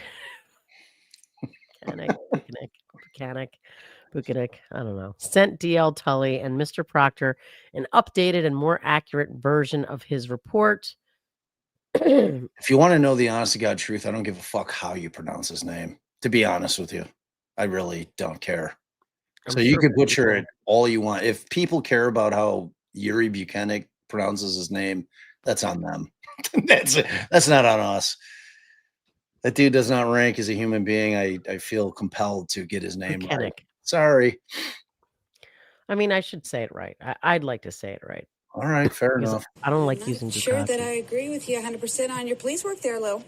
Speaker 2: Buchanek, I don't know, sent DL Tully and Mr. Proctor an updated and more accurate version of his report.
Speaker 1: If you want to know the honest to God truth, I don't give a fuck how you pronounce his name, to be honest with you. I really don't care. So you could butcher it all you want. If people care about how Yuri Buchanan pronounces his name, that's on them. That's not on us. That dude does not rank as a human being. I feel compelled to get his name right. Sorry.
Speaker 2: I mean, I should say it right. I'd like to say it right.
Speaker 1: All right, fair enough.
Speaker 2: I don't like using Ducati.
Speaker 10: Sure that I agree with you 100% on your police work there, Lou.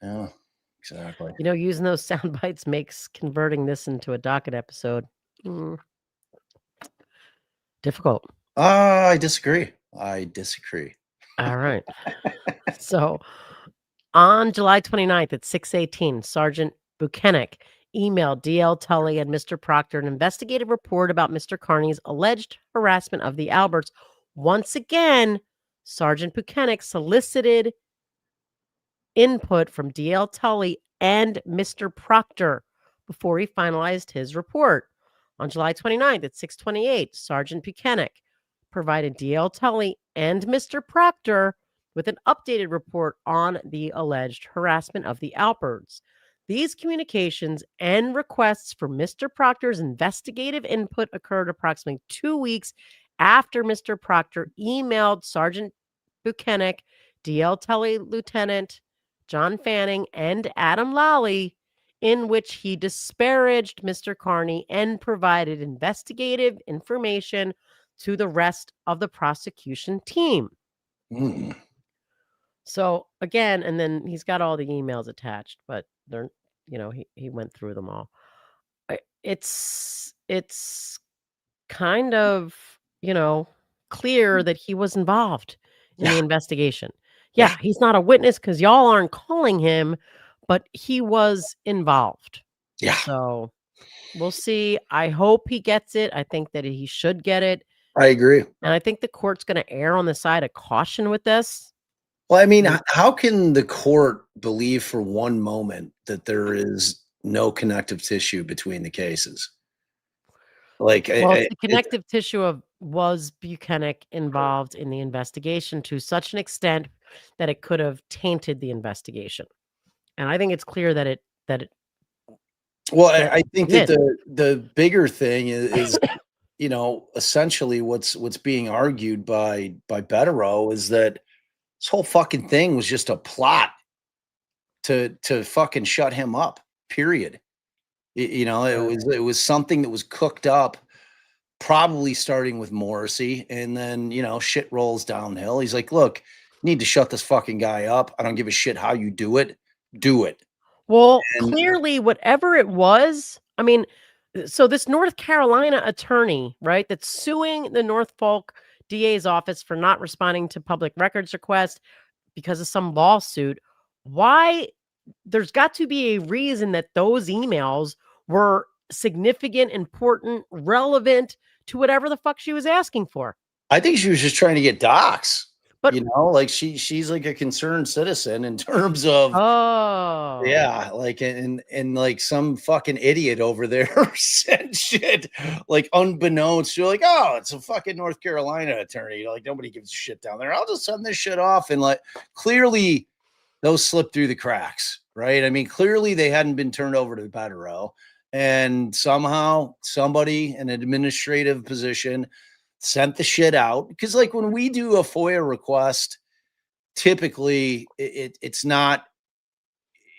Speaker 1: Yeah, exactly.
Speaker 2: You know, using those sound bites makes converting this into a docket episode difficult.
Speaker 1: I disagree.
Speaker 2: All right. So on July 29th at 6:18, Sergeant Buchanek emailed DL Tully and Mr. Proctor an investigative report about Mr. Carney's alleged harassment of the Alberts. Once again, Sergeant Buchanek solicited input from DL Tully and Mr. Proctor before he finalized his report. On July 29th at 6:28, Sergeant Buchanek provided DL Tully and Mr. Proctor with an updated report on the alleged harassment of the Alberts. These communications and requests for Mr. Proctor's investigative input occurred approximately 2 weeks after Mr. Proctor emailed Sergeant Buchanek, DL Tully Lieutenant John Fanning, and Adam Lally, in which he disparaged Mr. Carney and provided investigative information to the rest of the prosecution team. So again, and then he's got all the emails attached, but they're, you know, he went through them all. It's kind of, you know, clear that he was involved in the investigation. Yeah, he's not a witness because y'all aren't calling him, but he was involved.
Speaker 1: Yeah.
Speaker 2: So we'll see. I hope he gets it. I think that he should get it.
Speaker 1: I agree.
Speaker 2: And I think the court's going to err on the side of caution with this.
Speaker 1: Well, I mean, how can the court believe for one moment that there is no connective tissue between the cases? Like,
Speaker 2: well, the connective tissue of was Buchanan involved in the investigation to such an extent that it could have tainted the investigation. And I think it's clear that it
Speaker 1: well, I think that the bigger thing is you know, essentially what's being argued by Betterow is that this whole fucking thing was just a plot to fucking shut him up, period. You know, it was something that was cooked up, probably starting with Morrissey, and then, you know, shit rolls downhill. He's like, look, you need to shut this fucking guy up. I don't give a shit how you do it. Do it.
Speaker 2: Well, clearly, whatever it was, I mean, so this North Carolina attorney, right, that's suing the Norfolk DA's office for not responding to public records request because of some lawsuit. Why? There's got to be a reason that those emails were significant, important, relevant to whatever the fuck she was asking for.
Speaker 1: I think she was just trying to get docs. But, you know, like she's like a concerned citizen in terms of, yeah, like, and like some fucking idiot over there said shit like unbeknownst. You're like, oh, it's a fucking North Carolina attorney. Like, nobody gives a shit down there. I'll just send this shit off. And like, clearly those slipped through the cracks, right? I mean, clearly they hadn't been turned over to Betterow, and somehow somebody in an administrative position sent the shit out. Because like when we do a FOIA request, typically it's not,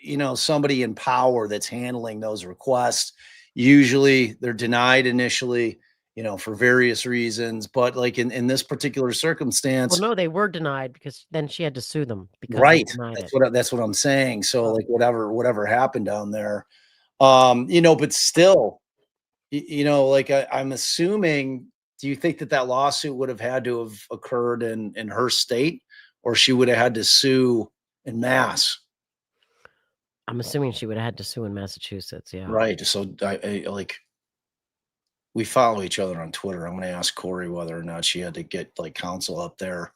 Speaker 1: you know, somebody in power that's handling those requests. Usually they're denied initially, you know, for various reasons. But like in this particular circumstance,
Speaker 2: Well, no, they were denied because then she had to sue them because they
Speaker 1: right.
Speaker 2: denied it.
Speaker 1: That's what I'm saying. So
Speaker 2: Oh.
Speaker 1: like whatever happened down there, you know, but still, you know, like I'm assuming, do you think that that lawsuit would have had to have occurred in her state, or she would have had to sue in Mass?
Speaker 2: I'm assuming she would have had to sue in Massachusetts. Yeah.
Speaker 1: Right. So I like, we follow each other on Twitter. I'm going to ask Corey whether or not she had to get like counsel up there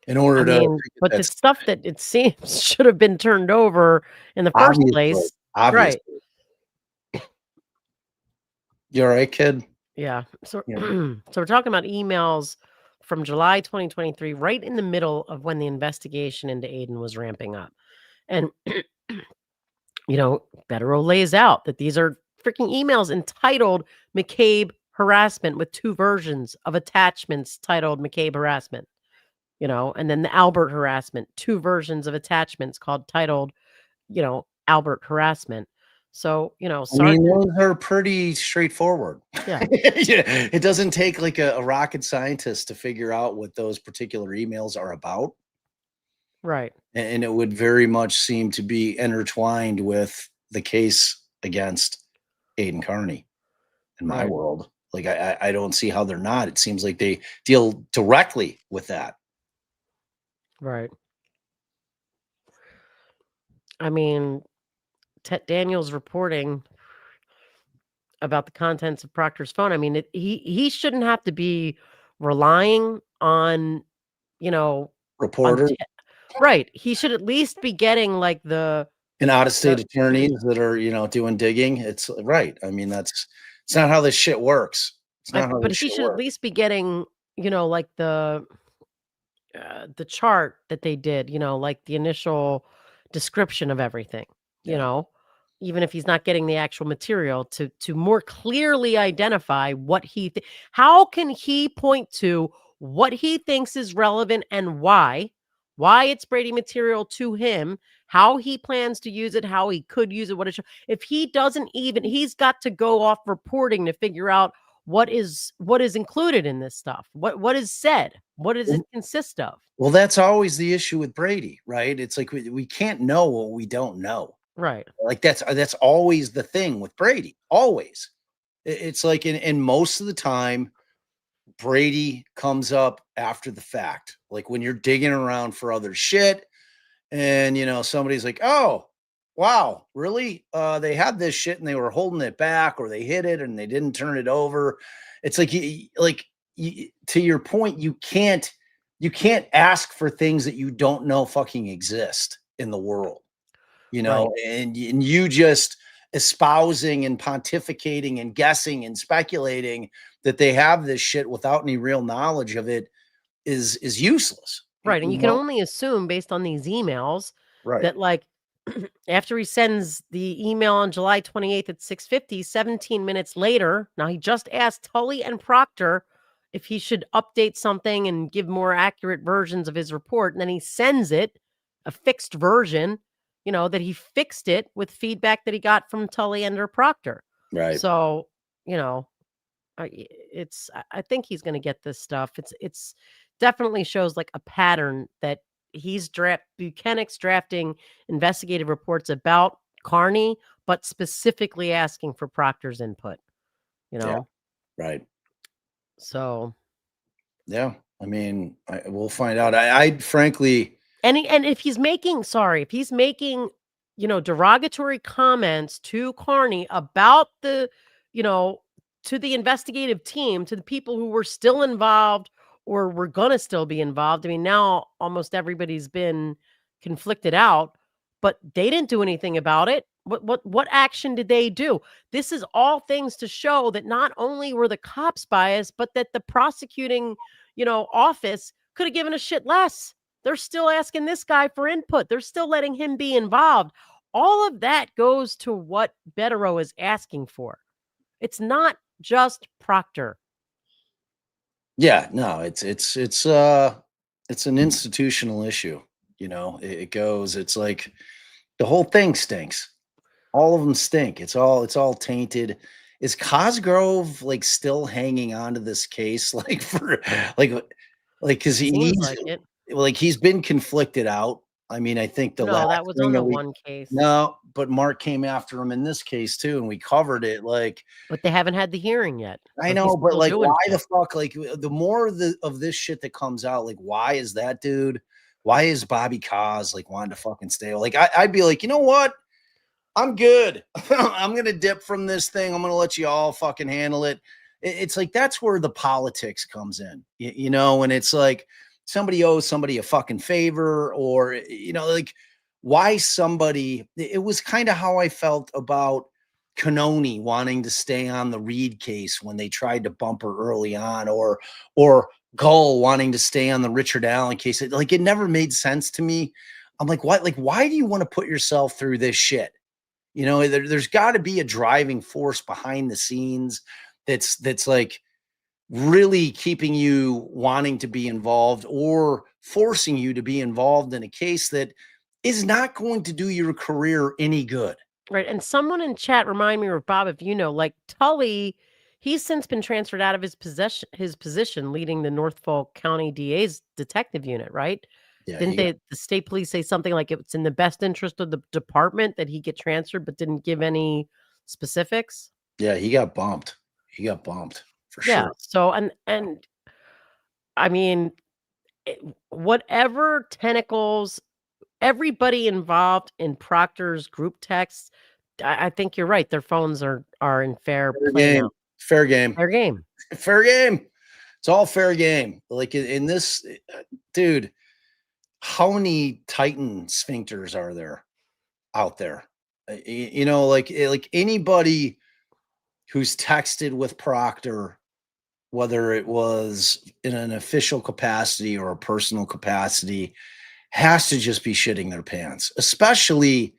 Speaker 1: in order
Speaker 2: I
Speaker 1: to.
Speaker 2: mean, but the stuff that it seems should have been turned over in the first place.
Speaker 1: Obviously.
Speaker 2: Right.
Speaker 1: You all right, kid?
Speaker 2: Yeah. So,
Speaker 1: Yeah.
Speaker 2: so we're talking about emails from July 2023, right in the middle of when the investigation into Aiden was ramping up. And, you know, Federal lays out that these are freaking emails entitled McCabe harassment with 2 versions of attachments titled McCabe harassment, you know, and then the Albert harassment, 2 versions of attachments titled, you know, Albert harassment. So, you know,
Speaker 1: I mean, those are pretty straightforward.
Speaker 2: Yeah.
Speaker 1: Yeah. It doesn't take like a rocket scientist to figure out what those particular emails are about.
Speaker 2: Right.
Speaker 1: And it would very much seem to be intertwined with the case against Aiden Carney in my
Speaker 2: Right.
Speaker 1: world. Like, I don't see how they're not. It seems like they deal directly with that.
Speaker 2: Right. I mean, Ted Daniels reporting about the contents of Proctor's phone. I mean, he shouldn't have to be relying on, you know,
Speaker 1: Reporter
Speaker 2: right. He should at least be getting like
Speaker 1: and out-of-state attorneys that are, you know, doing digging. It's right. I mean, it's not how this shit works. It's not how
Speaker 2: but
Speaker 1: this
Speaker 2: he
Speaker 1: shit
Speaker 2: should at
Speaker 1: works.
Speaker 2: least be getting, you know, like the chart that they did, you know, like the initial description of everything, you know, even if he's not getting the actual material to more clearly identify what how can he point to what he thinks is relevant and why it's Brady material to him, how he plans to use it, how he could use it, if he doesn't even, he's got to go off reporting to figure out what is included in this stuff, what is said, what does it consist of.
Speaker 1: Well, that's always the issue with Brady, right? It's like we can't know what we don't know.
Speaker 2: Right.
Speaker 1: Like that's always the thing with Brady. Always. It's like in most of the time, Brady comes up after the fact. Like when you're digging around for other shit and, you know, somebody's like, oh, wow, really? They had this shit and they were holding it back, or they hid it and they didn't turn it over. It's like, to your point, you can't ask for things that you don't know fucking exist in the world, you know, and you just espousing and pontificating and guessing and speculating that they have this shit without any real knowledge of it is useless.
Speaker 2: Right. And you can only assume based on these emails that, like, after he sends the email on July 28th at 6:50, 17 minutes later, now he just asked Tully and Proctor if he should update something and give more accurate versions of his report. And then he sends it, a fixed version, you know, that he fixed it with feedback that he got from Tully and or Proctor.
Speaker 1: Right.
Speaker 2: So, you know, I think he's going to get this stuff. It's definitely shows like a pattern that Buchanan's drafting investigative reports about Carney, but specifically asking for Proctor's input, you know?
Speaker 1: Yeah. Right.
Speaker 2: So.
Speaker 1: Yeah. I mean, we'll find out. I frankly.
Speaker 2: And if he's making, you know, derogatory comments to Carney about the, you know, to the investigative team, to the people who were still involved or were going to still be involved. I mean, now almost everybody's been conflicted out, but they didn't do anything about it. What action did they do? This is all things to show that not only were the cops biased, but that the prosecuting, you know, office could have given a shit less. They're still asking this guy for input. They're still letting him be involved. All of that goes to what Betterow is asking for. It's not just Proctor.
Speaker 1: Yeah, no, it's an institutional issue. You know, it's like the whole thing stinks. All of them stink. It's all tainted. Is Cosgrove like still hanging on to this case like for like because
Speaker 2: Seems like it.
Speaker 1: he's been conflicted out. I mean, I think the
Speaker 2: No,
Speaker 1: last
Speaker 2: that was
Speaker 1: thing
Speaker 2: on
Speaker 1: that
Speaker 2: the
Speaker 1: we
Speaker 2: one case.
Speaker 1: no, but Mark came after him in this case too, and we covered it. Like
Speaker 2: But they haven't had the hearing yet.
Speaker 1: I
Speaker 2: So he's
Speaker 1: know, but
Speaker 2: still
Speaker 1: like,
Speaker 2: doing
Speaker 1: why the
Speaker 2: shit.
Speaker 1: fuck? Like, the more of this shit that comes out, like, why is that dude? Why is Bobby Cos like wanting to fucking stay? Like, I'd be like, you know what? I'm good. I'm gonna dip from this thing. I'm gonna let you all fucking handle it. It's like that's where the politics comes in, you know, and it's like somebody owes somebody a fucking favor, or you know, like why somebody. It was kind of how I felt about Canoni wanting to stay on the Reed case when they tried to bump her early on, or Gull wanting to stay on the Richard Allen case. Like it never made sense to me. I'm like, what? Like, why do you want to put yourself through this shit? You know, there's got to be a driving force behind the scenes that's like really keeping you wanting to be involved or forcing you to be involved in a case that is not going to do your career any good.
Speaker 2: Right. And someone in chat remind me, or Bob, if you know, like Tully, he's since been transferred out of his position leading the Norfolk County DA's detective unit, right?
Speaker 1: Yeah,
Speaker 2: Didn't the state police say something like it's in the best interest of the department that he get transferred, but didn't give any specifics?
Speaker 1: Yeah, he got bumped. He got bumped for
Speaker 2: Yeah.
Speaker 1: sure.
Speaker 2: So and I mean, whatever tentacles everybody involved in Proctor's group texts, I think you're right. Their phones are in fair play
Speaker 1: game.
Speaker 2: now.
Speaker 1: Fair game.
Speaker 2: Fair game.
Speaker 1: Fair game. It's all fair game. Like in this, dude, how many Titan sphincters are there out there? You know, like anybody who's texted with Proctor, whether it was in an official capacity or a personal capacity, has to just be shitting their pants, especially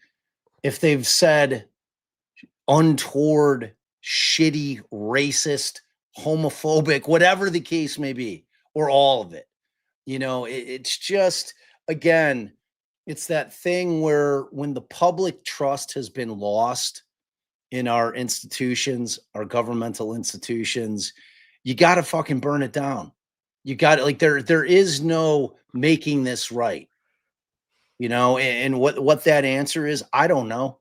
Speaker 1: if they've said untoward, shitty, racist, homophobic, whatever the case may be, or all of it. You know, it's just, again, it's that thing where when the public trust has been lost in our institutions, our governmental institutions, you got to fucking burn it down. You got to, like, there is no making this right. You know, and what that answer is, I don't know.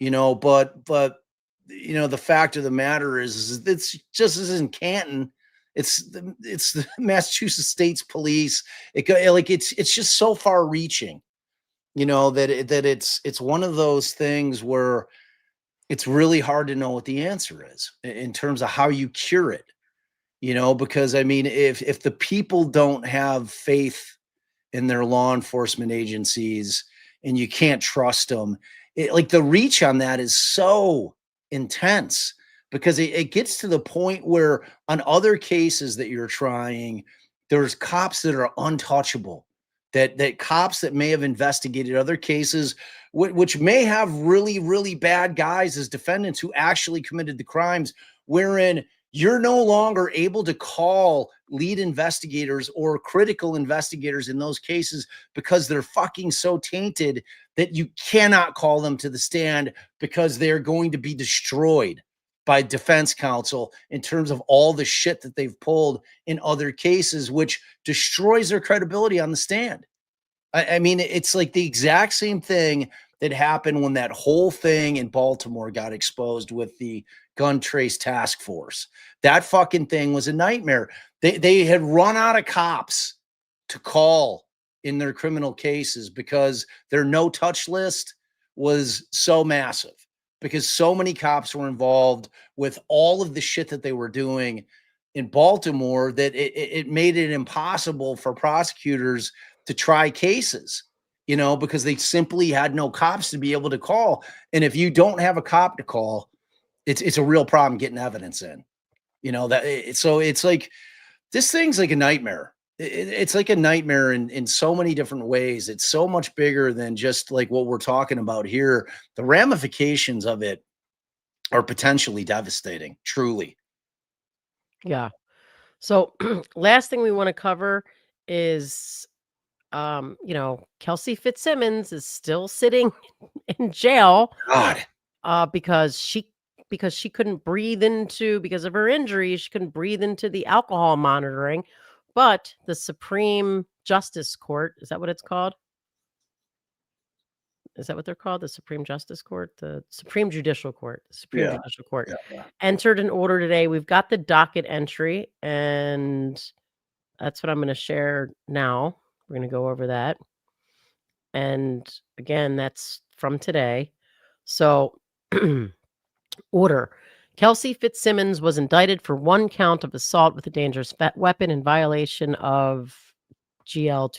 Speaker 1: You know, but you know, the fact of the matter is it's just as in Canton. It's the Massachusetts State's police. It's just so far reaching, you know, that it's one of those things where it's really hard to know what the answer is in terms of how you cure it, you know, because I mean, if the people don't have faith in their law enforcement agencies and you can't trust them, like the reach on that is so intense because it gets to the point where on other cases that you're trying, there's cops that are untouchable, that cops that may have investigated other cases, which may have really, really bad guys as defendants who actually committed the crimes, wherein you're no longer able to call lead investigators or critical investigators in those cases because they're fucking so tainted that you cannot call them to the stand because they're going to be destroyed by defense counsel in terms of all the shit that they've pulled in other cases, which destroys their credibility on the stand. I mean, it's like the exact same thing that happened when that whole thing in Baltimore got exposed with the gun trace task force. That fucking thing was a nightmare. They had run out of cops to call in their criminal cases because their no touch list was so massive, because so many cops were involved with all of the shit that they were doing in Baltimore that it made it impossible for prosecutors to try cases, you know, because they simply had no cops to be able to call. And if you don't have a cop to call, it's a real problem getting evidence in, you know, so it's like, this thing's like a nightmare. It's like a nightmare in so many different ways. It's so much bigger than just like what we're talking about here. The ramifications of it are potentially devastating, truly.
Speaker 2: Yeah. So last thing we want to cover is you know, Kelsey Fitzsimmons is still sitting in jail.
Speaker 1: God.
Speaker 2: because she couldn't breathe into, because of her injury, she couldn't breathe into the alcohol monitoring. But the Supreme Justice Court, is that what it's called? Is that what they're called? The Supreme Justice Court? The Supreme Judicial Court. Supreme Judicial Court entered an order today. We've got the docket entry, and that's what I'm going to share now. We're going to go over that. And again, that's from today. So, order. Kelsey Fitzsimmons was indicted for 1 count of assault with a dangerous weapon in violation of GL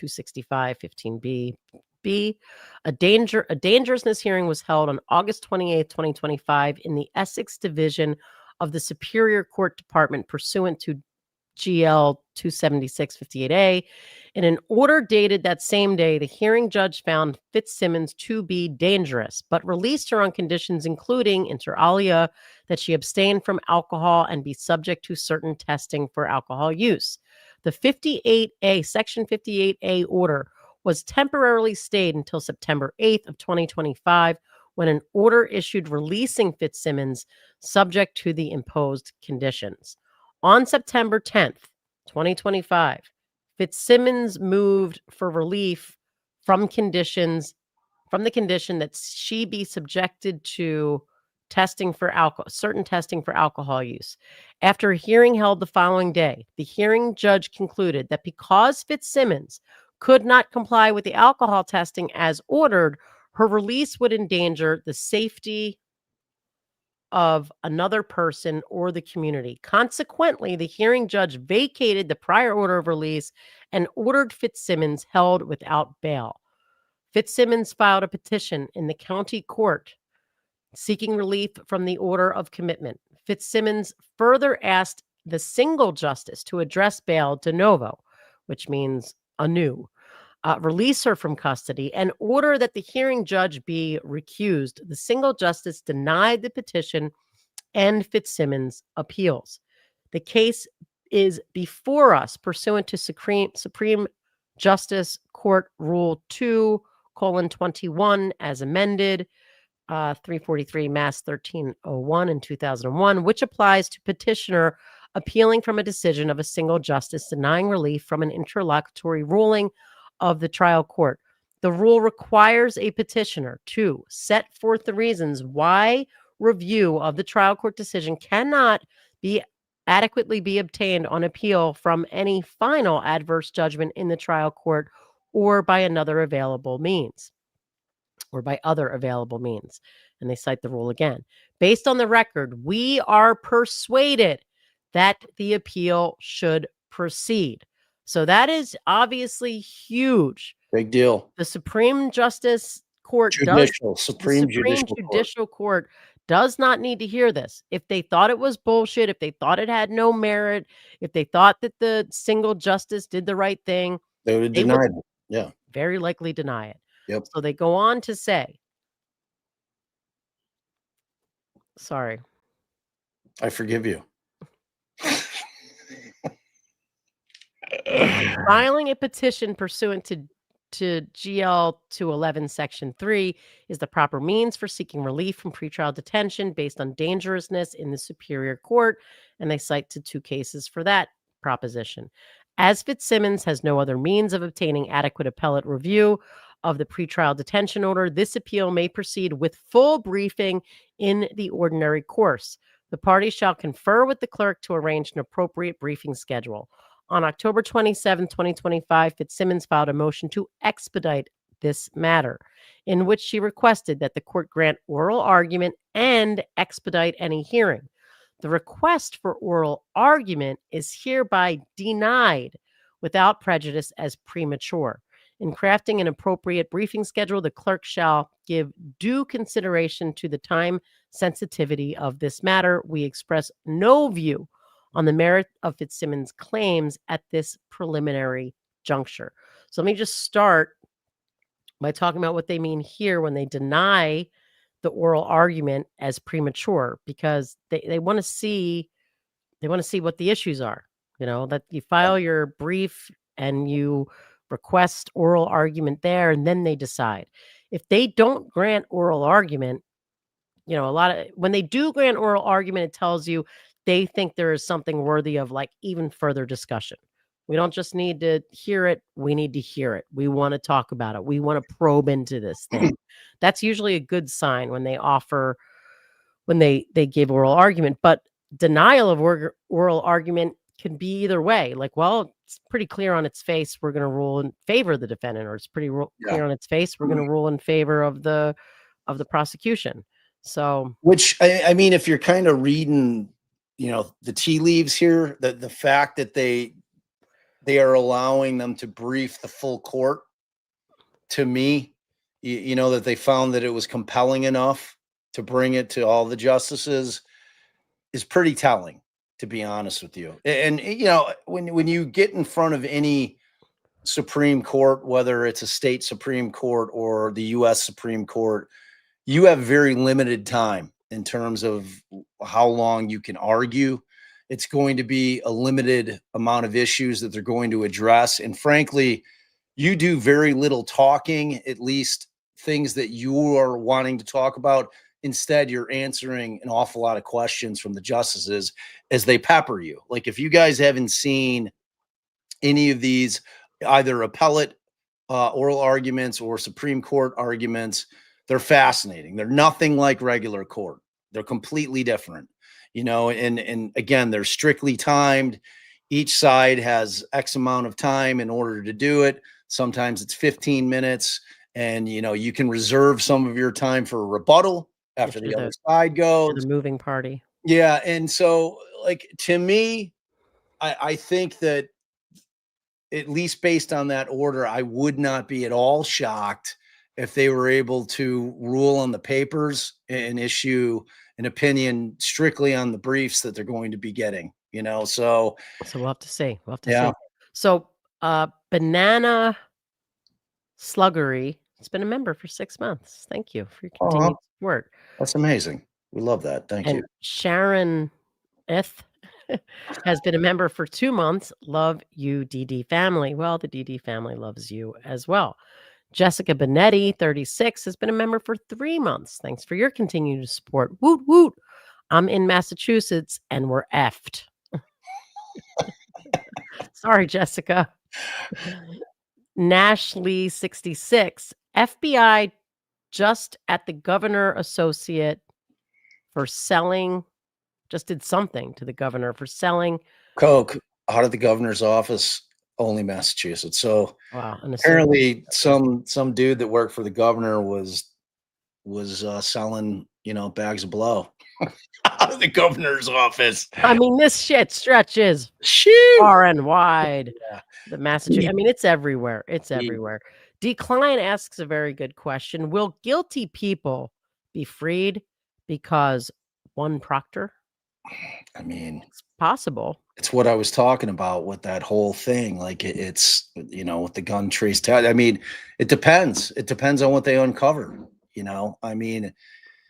Speaker 2: 265-15B. A dangerousness hearing was held on August 28, 2025 in the Essex Division of the Superior Court Department pursuant to GL 276-58A. In an order dated that same day, the hearing judge found Fitzsimmons to be dangerous, but released her on conditions including, inter alia, that she abstain from alcohol and be subject to certain testing for alcohol use. The Section 58A order was temporarily stayed until September 8th of 2025, when an order issued releasing Fitzsimmons subject to the imposed conditions. On September 10th, 2025, Fitzsimmons moved for relief from the condition that she be subjected to certain testing for alcohol use. After a hearing held the following day, the hearing judge concluded that because Fitzsimmons could not comply with the alcohol testing as ordered, her release would endanger the safety of another person or the community. Consequently, the hearing judge vacated the prior order of release and ordered Fitzsimmons held without bail. Fitzsimmons filed a petition in the county court seeking relief from the order of commitment. Fitzsimmons further asked the single justice to address bail de novo, which means anew, release her from custody, and order that the hearing judge be recused. The single justice denied the petition and Fitzsimmons appeals. The case is before us pursuant to Supreme Justice Court Rule 2:21 as amended, 343 Mass 1301 in 2001, which applies to petitioner appealing from a decision of a single justice denying relief from an interlocutory ruling of the trial court. The rule requires a petitioner to set forth the reasons why review of the trial court decision cannot be adequately be obtained on appeal from any final adverse judgment in the trial court or by other available means. And they cite the rule again. Based on the record, we are persuaded that the appeal should proceed. So that is obviously huge.
Speaker 1: Big deal.
Speaker 2: The Supreme Justice Court
Speaker 1: Supreme
Speaker 2: Judicial Court does not need to hear this. If they thought it was bullshit, if they thought it had no merit, if they thought that the single justice did the right thing,
Speaker 1: they would have denied it. Yeah.
Speaker 2: Very likely deny it.
Speaker 1: Yep.
Speaker 2: So they go on to say, sorry.
Speaker 1: I forgive you.
Speaker 2: Filing a petition pursuant to GL 211 Section 3 is the proper means for seeking relief from pretrial detention based on dangerousness in the Superior Court, and they cite to 2 cases for that proposition. As Fitzsimmons has no other means of obtaining adequate appellate review of the pretrial detention order, this appeal may proceed with full briefing in the ordinary course. The parties shall confer with the clerk to arrange an appropriate briefing schedule. On October 27, 2025, Fitzsimmons filed a motion to expedite this matter, in which she requested that the court grant oral argument and expedite any hearing. The request for oral argument is hereby denied without prejudice as premature. In crafting an appropriate briefing schedule, the clerk shall give due consideration to the time sensitivity of this matter. We express no view on the merit of Fitzsimmons' claims at this preliminary juncture. So let me just start by talking about what they mean here when they deny the oral argument as premature, because they want to see what the issues are. You know, that you file your brief and you request oral argument there, and then they decide. If they don't grant oral argument, you know, a lot of when they do grant oral argument, it tells you they think there is something worthy of like even further discussion. We don't just need to hear it. We need to hear it. We want to talk about it. We want to probe into this thing. That's usually a good sign when they offer, when they give oral argument. But denial of oral argument can be either way. Like, well, it's pretty clear on its face we're going to rule in favor of the defendant, or it's pretty clear on its face we're going to rule in favor of the prosecution. So,
Speaker 1: which I mean, if you're kind of reading, you know, the tea leaves here, the fact that they are allowing them to brief the full court, to me, you know, that they found that it was compelling enough to bring it to all the justices is pretty telling, to be honest with you. And you know, when you get in front of any Supreme Court, whether it's a state Supreme Court or the U.S. Supreme Court, you have very limited time in terms of how long you can argue. It's going to be a limited amount of issues that they're going to address. And frankly, you do very little talking, at least things that you are wanting to talk about. Instead, you're answering an awful lot of questions from the justices as they pepper you. Like, if you guys haven't seen any of these, either appellate oral arguments or Supreme Court arguments, they're fascinating. They're nothing like regular court. They're completely different, you know, and again, they're strictly timed. Each side has X amount of time in order to do it. Sometimes it's 15 minutes, and, you know, you can reserve some of your time for a rebuttal after the other side goes.
Speaker 2: The moving party.
Speaker 1: Yeah. And so, like, to me, I think that at least based on that order, I would not be at all shocked if they were able to rule on the papers and issue an opinion strictly on the briefs that they're going to be getting, you know? So
Speaker 2: we'll have to see. We'll have to see. So, Banana Sluggery, it's been a member for 6 months. Thank you for your continued support.
Speaker 1: That's amazing. We love that. Thank you.
Speaker 2: Sharon Eth has been a member for 2 months. Love you, DD family. Well, the DD family loves you as well. Jessica Benetti, 36, has been a member for 3 months. Thanks for your continued support. Woot, woot. I'm in Massachusetts and we're effed. Sorry, Jessica. Nashley, 66. FBI just at the governor associate for selling, just did something to the governor for selling
Speaker 1: coke out of the governor's office. Only Massachusetts. So
Speaker 2: wow.
Speaker 1: Apparently some dude that worked for the governor was selling, you know, bags of blow out of the governor's office.
Speaker 2: I mean, this shit stretches far and wide.
Speaker 1: Yeah.
Speaker 2: The Massachusetts. I mean, it's everywhere. It's everywhere. Decline asks a very good question. Will guilty people be freed because one proctor?
Speaker 1: I mean,
Speaker 2: it's possible.
Speaker 1: It's what I was talking about with that whole thing. Like it's, you know, with the gun trace test. I mean, it depends. It depends on what they uncover, you know? I mean,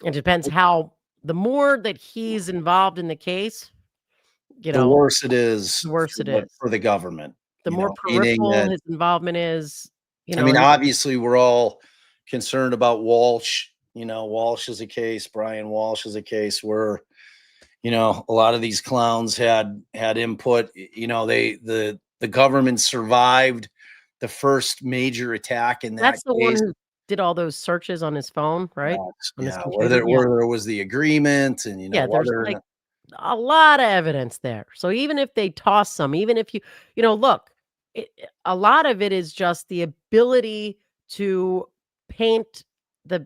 Speaker 2: it depends how, the more that he's involved in the case, you know,
Speaker 1: the worse it is.
Speaker 2: The worse it is
Speaker 1: for the government.
Speaker 2: The more peripheral his involvement is, you know.
Speaker 1: I mean, obviously we're all concerned about Walsh. You know, Walsh is a case. Brian Walsh is a case where, you know, a lot of these clowns had input. You know, the government survived the first major attack in that
Speaker 2: That's the
Speaker 1: case.
Speaker 2: one who did all those searches on his phone, right?
Speaker 1: Yeah, where there was the agreement, and, you know,
Speaker 2: there's like a lot of evidence there. So even if they toss some, even if you know, look, a lot of it is just the ability to paint the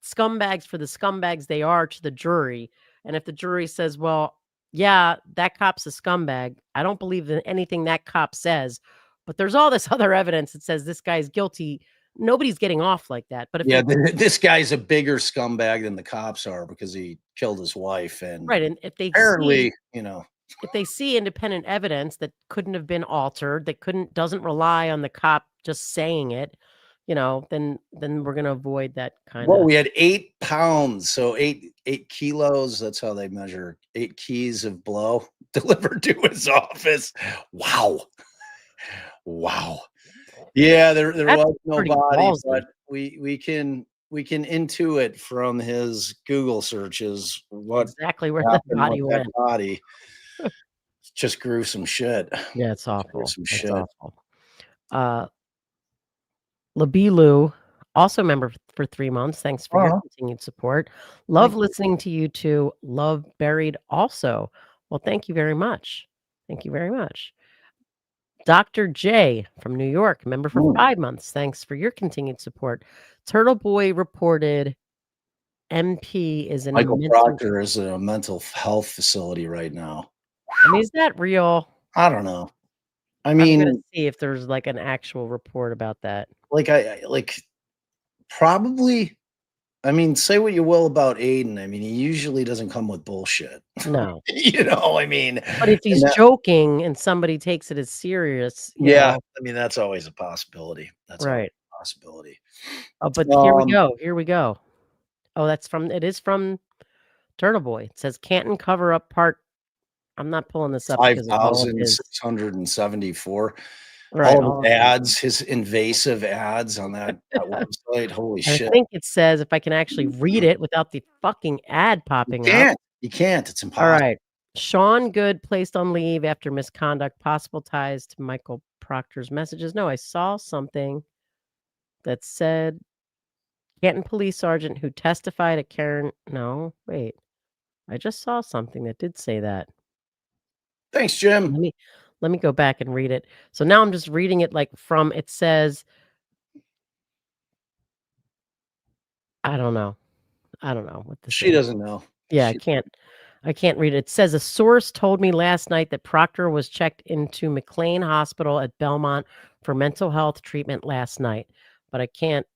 Speaker 2: scumbags for the scumbags they are to the jury. And if the jury says, well, yeah, that cop's a scumbag, I don't believe in anything that cop says, but there's all this other evidence that says this guy's guilty. Nobody's getting off like that. But if
Speaker 1: this guy's a bigger scumbag than the cops are because he killed his wife. And
Speaker 2: right. And if they
Speaker 1: apparently, you know,
Speaker 2: if they see independent evidence that couldn't have been altered, that doesn't rely on the cop just saying it, you know, then we're going to avoid that kind of.
Speaker 1: Well, we had 8 pounds, so 8 kilos. That's how they measure 8 keys of blow delivered to his office. Wow. Yeah, there was no body, but we can intuit from his Google searches what
Speaker 2: exactly where the
Speaker 1: happened
Speaker 2: body
Speaker 1: with that
Speaker 2: went.
Speaker 1: body. It's just gruesome shit.
Speaker 2: Yeah, it's awful.
Speaker 1: Gruesome
Speaker 2: It's
Speaker 1: shit.
Speaker 2: awful. Labilu, also member for 3 months. Thanks for your continued support. Love listening to you two. Love Buried also. Well, thank you very much. Thank you very much. Dr. J from New York, member for 5 months. Thanks for your continued support. Turtle Boy reported MP is in
Speaker 1: Michael
Speaker 2: a
Speaker 1: Proctor is in a mental health facility right now.
Speaker 2: I mean, is that real?
Speaker 1: I don't know. I
Speaker 2: I'm gonna
Speaker 1: mean,
Speaker 2: see if there's like an actual report about that.
Speaker 1: like probably. I mean, say what you will about Aiden. I mean, he usually doesn't come with bullshit.
Speaker 2: No.
Speaker 1: You know, I mean,
Speaker 2: But if he's joking and somebody takes it as serious, you
Speaker 1: yeah,
Speaker 2: know.
Speaker 1: I mean, that's always a possibility. That's always
Speaker 2: Right.
Speaker 1: a possibility.
Speaker 2: Oh, but here we go. Here we go. Oh, it is from Turtle Boy. It says Canton cover up part. I'm not pulling this up because of all of his
Speaker 1: 5,674.
Speaker 2: right.
Speaker 1: All
Speaker 2: All
Speaker 1: the
Speaker 2: of them.
Speaker 1: ads, his invasive ads on that website. Holy
Speaker 2: I
Speaker 1: shit.
Speaker 2: think it says if I can actually read it without the fucking ad popping up.
Speaker 1: You can't. It's impossible.
Speaker 2: All right. Sean Good placed on leave after misconduct, possible ties to Michael Proctor's messages. No, I saw something that said Canton Police Sergeant who testified at Karen. No, wait. I just saw something that did say that.
Speaker 1: Thanks, Jim.
Speaker 2: Let me go back and read it. So now I'm just reading it like from it says I don't know. I don't know what this
Speaker 1: She
Speaker 2: is.
Speaker 1: doesn't know.
Speaker 2: Yeah, I can't read it. It says a source told me last night that Proctor was checked into McLean Hospital at Belmont for mental health treatment last night, but I can't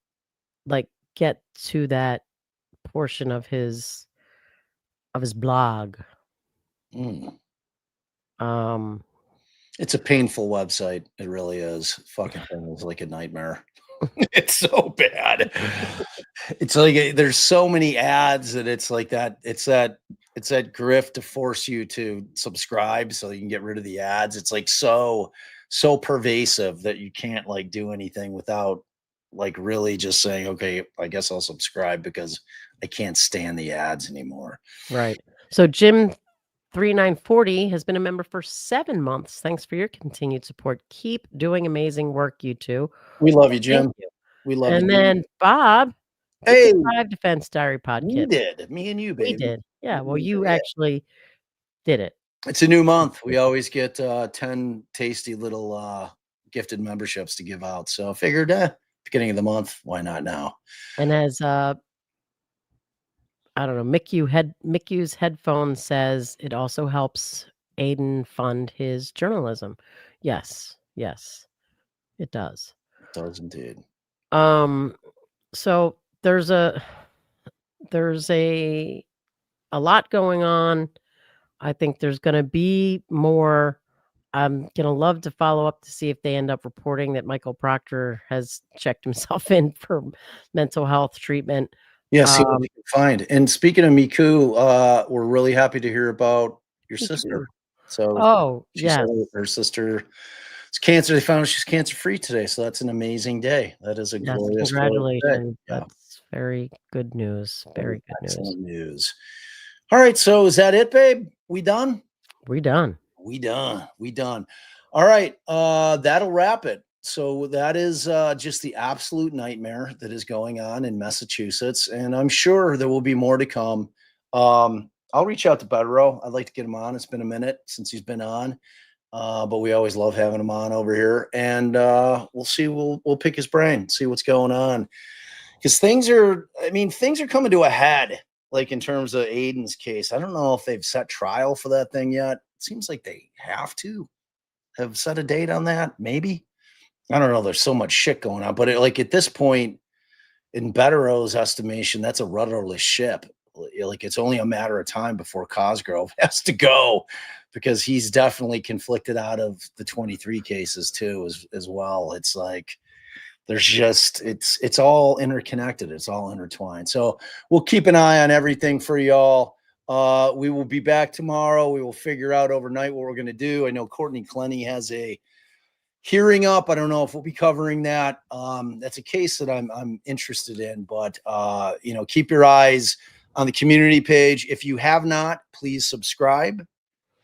Speaker 2: like get to that portion of his blog.
Speaker 1: It's a painful website. It really is. Fucking thing is like a nightmare. It's so bad. It's like there's so many ads that it's like that. It's that grift to force you to subscribe so you can get rid of the ads. It's like so pervasive that you can't like do anything without like really just saying, okay, I guess I'll subscribe because I can't stand the ads anymore.
Speaker 2: Right. So Jim 3940 has been a member for 7 months. Thanks for your continued support. Keep doing amazing work, you two.
Speaker 1: We love you, Jim.
Speaker 2: Thank you.
Speaker 1: We love you.
Speaker 2: And then Bob,
Speaker 1: hey,
Speaker 2: 5 Defense Diary podcast.
Speaker 1: We did. Me and you, baby.
Speaker 2: We did. Yeah. Well, you actually did it.
Speaker 1: It's a new month. We always get 10 tasty little gifted memberships to give out. So I figured beginning of the month, why not now?
Speaker 2: And as I don't know, Mickey's headphone says it also helps Aiden fund his journalism. Yes, it does.
Speaker 1: It does indeed.
Speaker 2: So there's a lot going on. I think there's going to be more. I'm going to love to follow up to see if they end up reporting that Michael Proctor has checked himself in for mental health treatment.
Speaker 1: Yeah, see what we can find. And speaking of Miku, we're really happy to hear about your sister. So, she said her sister, it's cancer. They found out she's cancer-free today. So that's an amazing day. That is a glorious
Speaker 2: congratulations.
Speaker 1: Day.
Speaker 2: That's very good news. Very good
Speaker 1: news. All right. So is that it, babe? We done?
Speaker 2: We done.
Speaker 1: All right. That'll wrap it. So that is just the absolute nightmare that is going on in Massachusetts. And I'm sure there will be more to come. I'll reach out to Bettero. I'd like to get him on. It's been a minute since he's been on. But we always love having him on over here. And we'll see. We'll pick his brain, see what's going on. Because things are coming to a head, like in terms of Aiden's case. I don't know if they've set trial for that thing yet. It seems like they have set a date on that, maybe. I don't know. There's so much shit going on, but at this point, in Bettero's estimation, that's a rudderless ship. Like it's only a matter of time before Cosgrove has to go, because he's definitely conflicted out of the 23 cases too, as well. It's like there's just it's all interconnected. It's all intertwined. So we'll keep an eye on everything for y'all. We will be back tomorrow. We will figure out overnight what we're going to do. I know Courtney Clenny has a hearing up. I don't know if we'll be covering that. That's a case that I'm interested in, but you know, keep your eyes on the community page. If you have not, please subscribe,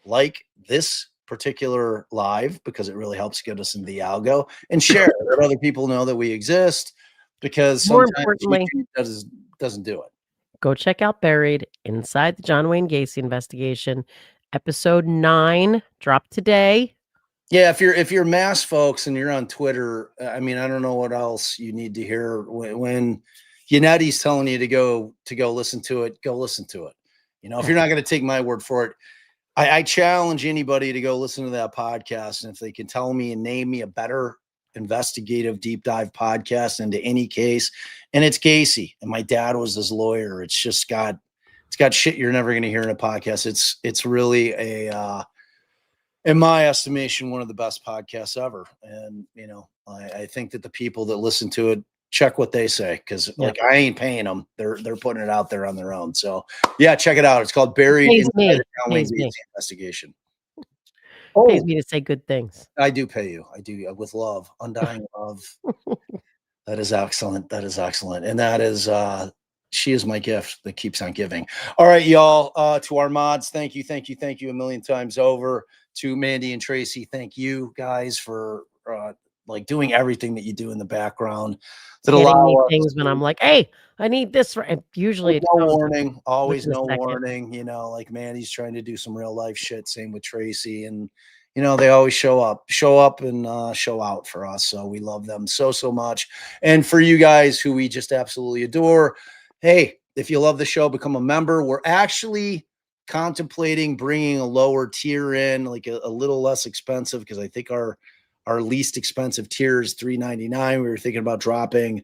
Speaker 1: like this particular live, because it really helps get us into the algo, and share it, let other people know that we exist, because
Speaker 2: More
Speaker 1: sometimes
Speaker 2: importantly,
Speaker 1: YouTube doesn't do it.
Speaker 2: Go check out Buried Inside the John Wayne Gacy Investigation. Episode 9 dropped today.
Speaker 1: Yeah, if you're mass folks and you're on Twitter, I mean, I don't know what else you need to hear when Yannetti's telling you to go listen to it. Go listen to it. You know, if you're not going to take my word for it, I challenge anybody to go listen to that podcast, and if they can tell me and name me a better investigative deep dive podcast into any case, and it's Gacy, and my dad was his lawyer. It's got shit you're never going to hear in a podcast. It's really in my estimation, one of the best podcasts ever. And, you know, I think that the people that listen to it, check what they say, because like I ain't paying them. They're putting it out there on their own. So yeah, check it out. It's called Buried Inside the John Wayne Gacy Investigation.
Speaker 2: Pays me to say good things.
Speaker 1: I do pay you. I do, with love, undying love. That is excellent. That is excellent. And that is she is my gift that keeps on giving. All right, y'all. To our mods, thank you a million times over. To Mandy and Tracy, thank you guys for like doing everything that you do in the background that allow us
Speaker 2: things when I'm like, hey, I need this. Usually
Speaker 1: no warning, always no warning. You know, like Mandy's trying to do some real life shit. Same with Tracy, and you know, they always show up and show out for us. So we love them so much. And for you guys who we just absolutely adore, hey, if you love the show, become a member. We're actually contemplating bringing a lower tier in, like a little less expensive, because I think our least expensive tier is $3.99. We were thinking about dropping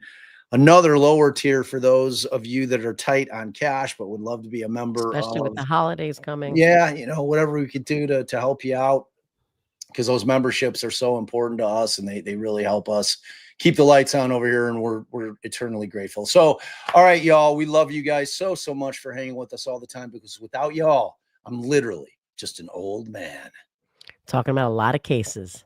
Speaker 1: another lower tier for those of you that are tight on cash but would love to be a member,
Speaker 2: especially with the holidays coming.
Speaker 1: Yeah, you know, whatever we could do to help you out, because those memberships are so important to us, and they really help us keep the lights on over here, and we're eternally grateful. So, all right, y'all, we love you guys so much for hanging with us all the time, because without y'all, I'm literally just an old man
Speaker 2: talking about a lot of cases.